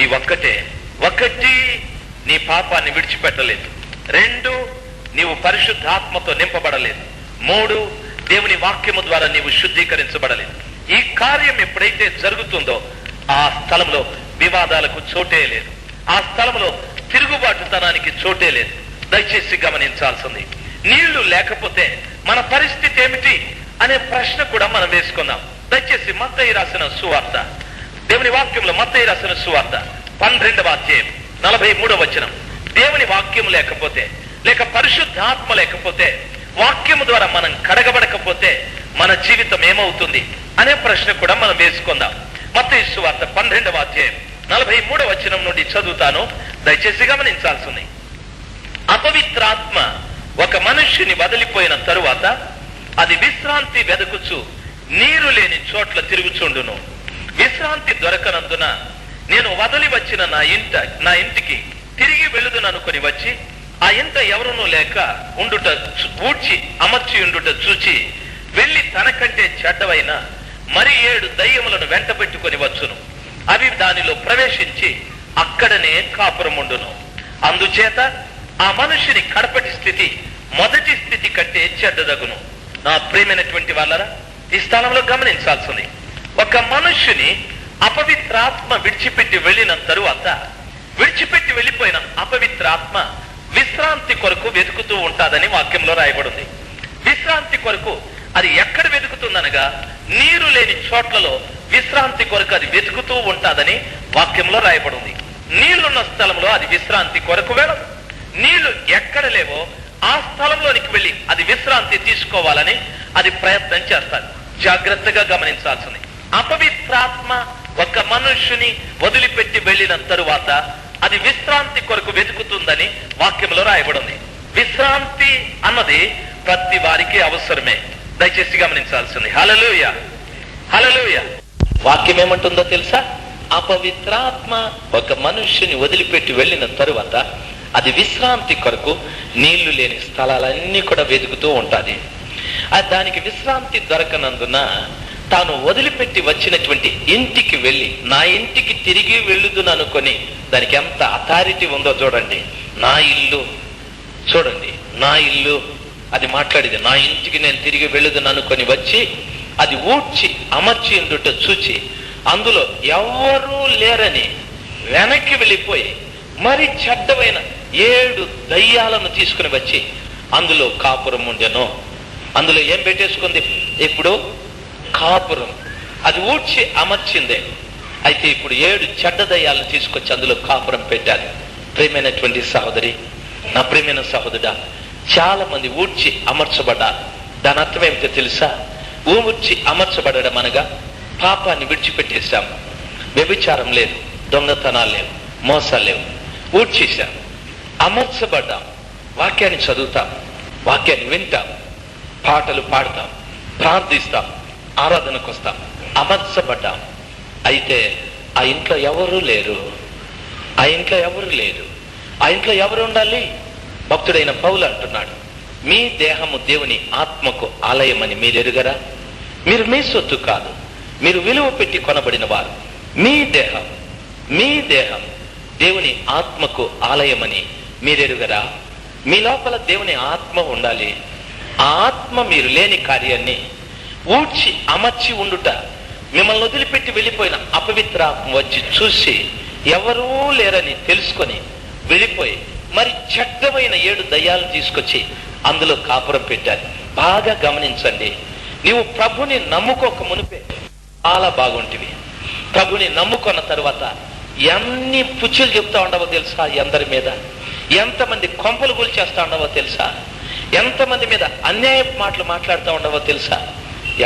ఈ ఒకటి, నీ పాపాన్ని విడిచిపెట్టలేదు. రెండు, నీవు పరిశుద్ధాత్మతో నింపబడలేదు. మూడు, దేవుని వాక్యము ద్వారా నీవు శుద్ధీకరించబడలేదు. ఈ కార్యం ఎప్పుడైతే జరుగుతుందో ఆ స్థలంలో వివాదాలకు చోటే లేదు, ఆ స్థలంలో తిరుగుబాటుతనానికి చోటే లేదు. దయచేసి గమనించాల్సింది, నీళ్లు లేకపోతే మన పరిస్థితి ఏమిటి అనే ప్రశ్న కూడా మనం వేసుకుందాం. దయచేసి మత్తయి రాసిన సువార్త, దేవుని వాక్యంలో మత్తయి రాసిన సువార్త 12వ అధ్యాయం 43వ వచనం. దేవుని వాక్యం లేకపోతే, లేక పరిశుద్ధాత్మ లేకపోతే, వాక్యము ద్వారా మనం కడగబడకపోతే మన జీవితం ఏమవుతుంది అనే ప్రశ్న కూడా మనం వేసుకుందాం. మత్తయి సువార్త 12వ అధ్యాయం 43వ వచనం నుండి చదువుతాను, దయచేసి గమనించాల్సింది. అపవిత్రాత్మ ఒక మనుష్యుని వదిలిపోయిన తరువాత అది విశ్రాంతి వెదకుచు నీరు లేని చోట్ల తిరుగుచుండును. విశ్రాంతి దొరకనందున నేను వదిలి వచ్చిన నా ఇంటికి తిరిగి వెళుదుననుకొని వచ్చి ఆ ఇంట ఎవరునూ లేక ఉండుట ఊడ్చి అమర్చి ఉండుట చూచి వెళ్లి తనకంటే చెడ్డవైన మరి 7 దయ్యములను వెంట పెట్టుకొని వచ్చును. అవి దానిలో ప్రవేశించి అక్కడనే కాపురముండును. అందుచేత ఆ మనుషుని కడపటి స్థితి మొదటి స్థితి కంటే చెడ్డదగును. నా ప్రియమైనటువంటి వాళ్ళరా, ఈ స్థలంలో గమనించాల్సింది, ఒక మనుష్యుని అపవిత్రాత్మ విడిచిపెట్టి వెళ్ళిన తరువాత, విడిచిపెట్టి వెళ్ళిపోయిన అపవిత్రాత్మ విశ్రాంతి కొరకు వెతుకుతూ ఉంటాదని వాక్యంలో రాయబడింది. విశ్రాంతి కొరకు అది ఎక్కడ వెతుకుతుందనగా నీరు లేని చోట్లలో విశ్రాంతి కొరకు అది వెతుకుతూ ఉంటాదని వాక్యంలో రాయబడింది. నీళ్లున్న స్థలంలో అది విశ్రాంతి కొరకు వెళ్ళదు. నీళ్లు ఎక్కడ లేవో ఆ స్థలంలోనికి వెళ్ళి అది విశ్రాంతి తీసుకోవాలని అది ప్రయత్నం చేస్తారు. జాగ్రత్తగా గమనించాల్సింది, అపవిత్రాత్మ ఒక మనుష్యుని వదిలిపెట్టి వెళ్ళిన తరువాత అది విశ్రాంతి కొరకు వెతుకుతుందని వాక్యంలో రాయబడింది. విశ్రాంతి అన్నది ప్రతి వారికి అవసరమే. దయచేసి గమనించాల్సింది. హల్లెలూయా, హల్లెలూయా. వాక్యం ఏమంటుందో తెలుసా? అపవిత్రాత్మ ఒక మనుష్యుని వదిలిపెట్టి వెళ్ళిన తరువాత అది విశ్రాంతి కొరకు నీళ్లు లేని స్థలాలన్నీ కూడా వెతుకుతూ ఉంటుంది. దానికి విశ్రాంతి దొరకనందున తాను వదిలిపెట్టి వచ్చినటువంటి ఇంటికి వెళ్ళి, నా ఇంటికి తిరిగి వెళ్ళుదును అనుకొని, దానికి ఎంత అథారిటీ ఉందో చూడండి. నా ఇల్లు, చూడండి, నా ఇల్లు అది మాట్లాడేది. నా ఇంటికి నేను తిరిగి వెళ్ళుదును అనుకొని వచ్చి అది ఊడ్చి అమర్చి ఉండుట చూచి అందులో ఎవరూ లేరని వెనక్కి వెళ్ళిపోయి మరి చెడ్డమైన 7 దయ్యాలను తీసుకుని వచ్చి అందులో కాపురం ఉండెను. అందులో ఏం పెట్టేసుకుంది? ఇప్పుడు కాపురం. అది ఊడ్చి అమర్చిందే. అయితే ఇప్పుడు 7 చెడ్డ దయ్యాలను తీసుకొచ్చి అందులో కాపురం పెట్టారు. ప్రియమైనటువంటి సహోదరి, నా ప్రియమైన సహోదరుడా, చాలా మంది ఊడ్చి అమర్చబడ్డారు. దాని అర్థం ఏమిటో తెలుసా? ఊడ్చి అమర్చబడడం అనగా పాపాన్ని విడిచిపెట్టేశాం. వ్యభిచారం లేదు, దొంగతనాలు లేవు, మోసాలు లేవు. ఊడ్చేశాం, అమర్చబడ్డాం. వాక్యాన్ని చదువుతాం, వాక్యాన్ని వింటాం, పాటలు పాడతాం, ప్రార్థిస్తాం, ఆరాధనకు వస్తాం. అమర్చబడ్డాం. అయితే ఆ ఇంట్లో ఎవరు లేరు. ఆ ఇంట్లో ఎవరు లేరు. ఆ ఇంట్లో ఎవరు ఉండాలి? భక్తుడైన పౌలు అంటున్నాడు, మీ దేహము దేవుని ఆత్మకు ఆలయమని మీరు ఎరుగరా? మీరు మీ సొత్తు కాదు, మీరు విలువ పెట్టి కొనబడిన వారు. మీ దేహం దేవుని ఆత్మకు ఆలయమని మీరెరుగరా? మీ లోపల దేవుని ఆత్మ ఉండాలి. ఆ ఆత్మ మీరు లేని కార్యాన్ని ఊడ్చి అమర్చి ఉండుట, మిమ్మల్ని వదిలిపెట్టి వెళ్ళిపోయిన అపవిత్రాత్మ వచ్చి చూసి ఎవరూ లేరని తెలుసుకొని వెళ్ళిపోయి మరి చెడ్డమైన 7 దయ్యాలు తీసుకొచ్చి అందులో కాపురం పెట్టారు. బాగా గమనించండి. నీవు ప్రభుని నమ్ముకోక మునిపే చాలా బాగుంటివి. ప్రభుని నమ్ముకున్న తర్వాత ఎన్ని పుచ్చులు చెప్తా ఉండవో తెలుసా? అందరి మీద ఎంతమంది కొంపలు కూల్చేస్తా ఉండవో తెలుసా? ఎంతమంది మీద అన్యాయ మాటలు మాట్లాడుతూ ఉండవో తెలుసా?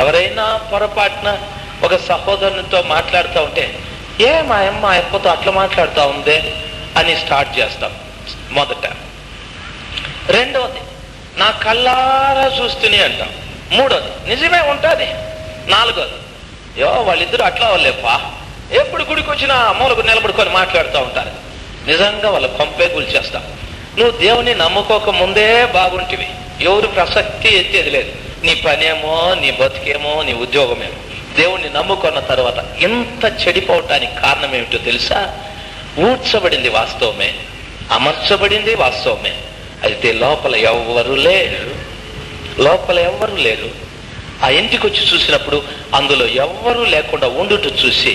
ఎవరైనా పొరపాటున ఒక సహోదరునితో మాట్లాడుతూ ఉంటే, ఏ మా అమ్మ అప్పతో అట్లా మాట్లాడుతూ ఉందే అని స్టార్ట్ చేస్తాం మొదట. రెండవది, నా కళ్ళారా చూస్తూనే అంటాం. మూడోది, నిజమే ఉంటుంది. నాలుగోది, వాళ్ళిద్దరూ అట్లా వాళ్ళేపా, ఎప్పుడు గుడికి వచ్చినా మూలకు నిలబడుకొని మాట్లాడుతూ ఉంటారు. నిజంగా వాళ్ళ కొంపే కూల్చేస్తాం. నువ్వు దేవుని నమ్ముకోక ముందే బాగుంటివి. ఎవరు ప్రసక్తి ఎత్తేది లేదు. నీ పనేమో, నీ బతికేమో, నీ ఉద్యోగమేమో. దేవుణ్ణి నమ్ముకున్న తర్వాత ఎంత చెడిపోవటానికి కారణం ఏమిటో తెలుసా? ఊడ్చబడింది వాస్తవమే, అమర్చబడింది వాస్తవమే. అయితే లోపల ఎవ్వరు లేరు. ఆ ఇంటికి వచ్చి చూసినప్పుడు అందులో ఎవ్వరూ లేకుండా ఉండుట చూసి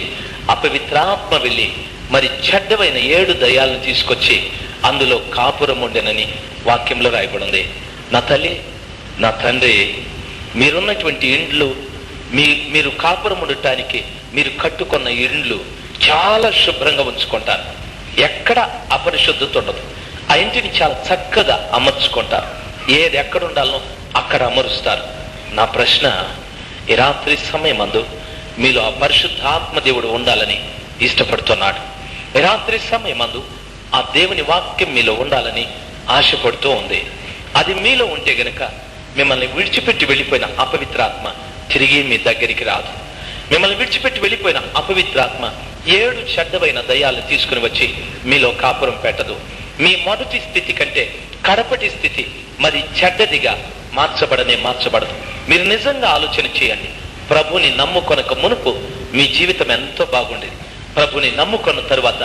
అపవిత్రాత్మ వెళ్ళి మరి చెడ్డమైన 7 దయ్యాలను తీసుకొచ్చి అందులో కాపురం ఉండెనని వాక్యంలో రాయబడింది. నా తల్లి, నా తండ్రి, మీరున్నటువంటి ఇండ్లు, మీరు కాపురం ఉండటానికి మీరు కట్టుకున్న ఇండ్లు చాలా శుభ్రంగా ఉంచుకుంటారు. ఎక్కడ అపరిశుద్ధత ఉండదు. ఆ ఇంటిని చాలా చక్కగా అమర్చుకుంటారు. ఏది ఎక్కడ ఉండాలో అక్కడ అమరుస్తారు. నా ప్రశ్న, ఈ రాత్రి సమయమందు మీలో ఆ పరిశుద్ధాత్మ దేవుడు ఉండాలని ఇష్టపడుతున్నాడు. ఈ రాత్రి సమయమందు ఆ దేవుని వాక్యం మీలో ఉండాలని ఆశపడుతూ ఉంది. అది మీలో ఉంటే గనక మిమ్మల్ని విడిచిపెట్టి వెళ్ళిపోయిన అపవిత్రాత్మ తిరిగి మీ దగ్గరికి రాదు. మిమ్మల్ని విడిచిపెట్టి వెళ్ళిపోయిన అపవిత్రాత్మ 7 చెడ్డమైన దయ్యాలను తీసుకుని వచ్చి మీలో కాపురం పెట్టదు. మీ మొదటి స్థితి కంటే కడపటి స్థితి మరి చెడ్డదిగా మార్చబడదు. మీరు నిజంగా ఆలోచన చేయండి. ప్రభుని నమ్ముకొనక మునుపు మీ జీవితం ఎంతో బాగుండేది. ప్రభుని నమ్ముకున్న తరువాత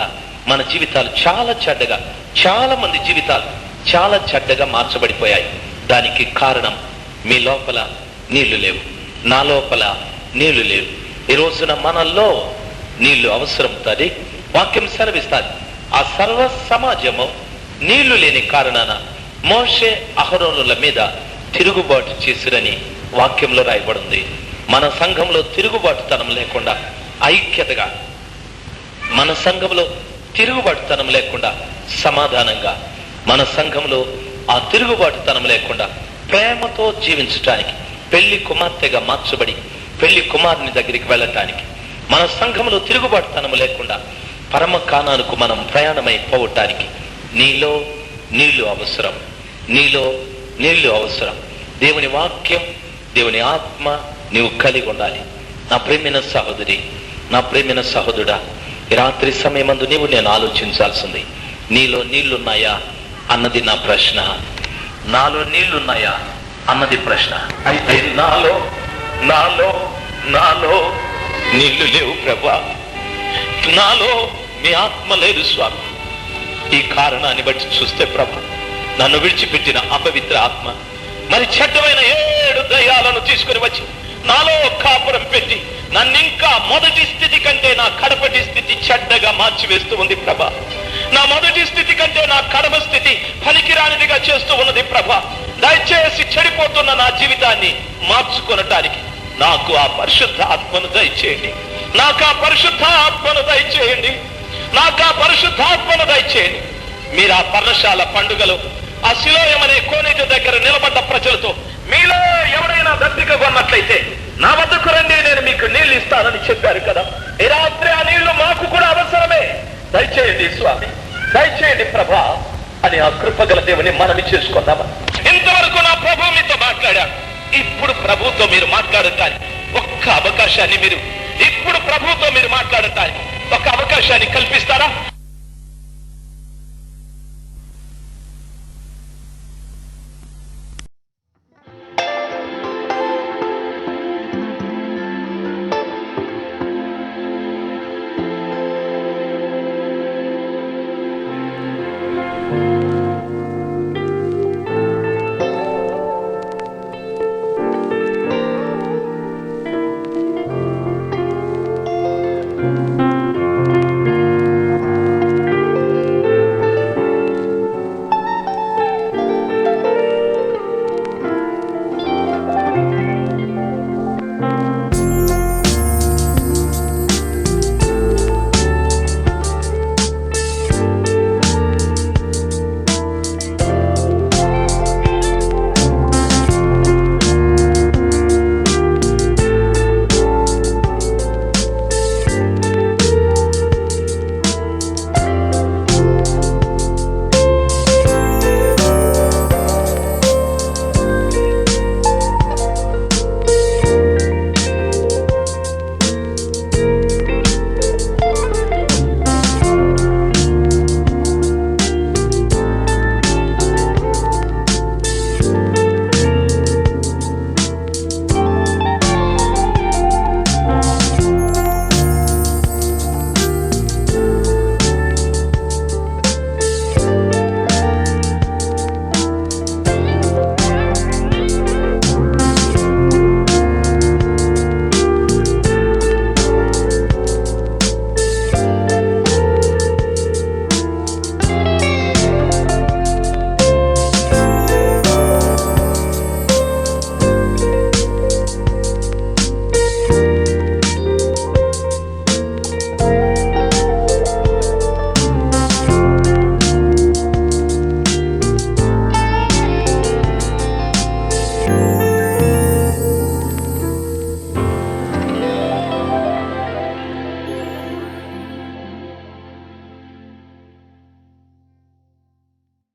మన జీవితాలు చాలా చెడ్డగా, చాలా మంది జీవితాలు చాలా చెడ్డగా మార్చబడిపోయాయి. దానికి కారణం మీ లోపల నీళ్లు లేవు, నా లోపల నీళ్లు లేవు. ఈ రోజున మనల్లో నీళ్లు అవసరం ఉంటుంది. వాక్యం సెలవిస్తుంది, ఆ సర్వ సమాజము నీళ్లు లేని కారణాన మోషే అహరోనుల మీద తిరుగుబాటు చేసిరని వాక్యంలో రాయబడింది. మన సంఘంలో తిరుగుబాటుతనం లేకుండా ఐక్యతగా, మన సంఘంలో తిరుగుబాటుతనం లేకుండా సమాధానంగా, మన సంఘంలో ఆ తిరుగుబాటుతనం లేకుండా ప్రేమతో జీవించటానికి, పెళ్లి కుమార్తెగా మార్చబడి పెళ్లి కుమారుని దగ్గరికి వెళ్ళటానికి, మన సంఘంలో తిరుగుబాటుతనం లేకుండా పరమ కానానుకు మనం ప్రయాణమైపోవటానికి నీలో నీళ్లు అవసరం, నీలో నీళ్లు అవసరం. దేవుని వాక్యం, దేవుని ఆత్మ నీవు కలిగి ఉండాలి. నా ప్రేమైన సహోదరి, నా ప్రేమైన సహోదరుడా, ఈ రాత్రి సమయమందు నీవు నేను ఆలోచించాల్సింది, నీలో నీళ్లున్నాయా అన్నది నా ప్రశ్న. నాలో నీళ్లున్నాయా అన్నది ప్రశ్న. అయితే నాలో నాలో నాలో నీళ్లు లేవు ప్రభా, నాలో మీ ఆత్మ లేదు స్వామి. ఈ కారణాన్ని బట్టి చూస్తే ప్రభా, నన్ను విడిచిపెట్టిన అపవిత్ర ఆత్మ మరి చెడ్డమైన 7 దయ్యాలను తీసుకుని వచ్చి నాలో కాపురం పెట్టి నన్ను ఇంకా మొదటి స్థితి కంటే నా కడపటి స్థితి చెడ్డగా మార్చివేస్తూ ఉంది ప్రభా. నా మొదటి స్థితి కంటే నా కడప స్థితి పనికిరానిదిగా చేస్తూ ఉన్నది ప్రభా. దయచేసి చెడిపోతున్న నా జీవితాన్ని మార్చుకొనటానికి నాకు ఆ పరిశుద్ధ ఆత్మను దయచేయండి, నాకు ఆ పరిశుద్ధ ఆత్మను దయచేయండి, నాకు ఆ పరిశుద్ధాత్మను దయచేయండి. మీరు ఆ పర్ణశాల పండుగలో ఆ శిలోయం అనే కోనేటి దగ్గర నిలబడ్డ ప్రజలతో మీలో ఎవరైనా దత్తిక కొన్నట్లయితే నా వద్దకు రండి, నేను మీకు నీళ్లు ఇస్తానని చెప్పారు కదా. ఈ రాత్రి ఆ నీళ్లు మాకు కూడా అవసరమే. దయచేయండి స్వామి, దయచేయండి ప్రభా అని ఆ కృపగల దేవుని మనవి చేసుకుందామా. ఇంతవరకు నా ప్రభు మీతో మాట్లాడాను, ఇప్పుడు ప్రభుతో మీరు మాట్లాడటానికి ఒక్క అవకాశాన్ని, మీరు ఇప్పుడు ప్రభుతో మీరు మాట్లాడటానికి ఒక అవకాశాన్ని కల్పిస్తారా?